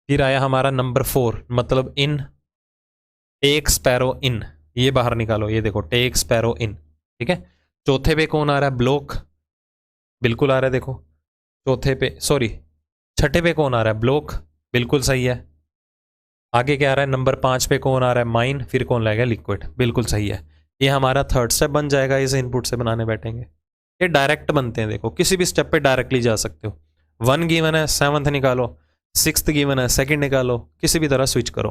फिर आया हमारा नंबर 4 मतलब इन, टेक स्पैरो इन, ये बाहर निकालो। ये देखो टेक स्पैरो इन, ठीक है। चौथे पे कौन आ रहा है? ब्लॉक, बिल्कुल आ रहा है देखो। चौथे पे सॉरी छठे पे कौन आ रहा है? ब्लॉक, बिल्कुल सही है। आगे क्या आ रहा है? नंबर 5 पे कौन आ रहा है? माइन। फिर कौन लगेगा? लिक्विड, बिल्कुल सही है। ये हमारा थर्ड स्टेप बन जाएगा। इस इनपुट से बनाने बैठेंगे, ये डायरेक्ट बनते हैं। देखो किसी भी स्टेप पे डायरेक्टली जा सकते हो। 1 गिवन है, 7th निकालो। 6th गिवन है, 2nd निकालो। किसी भी तरह स्विच करो।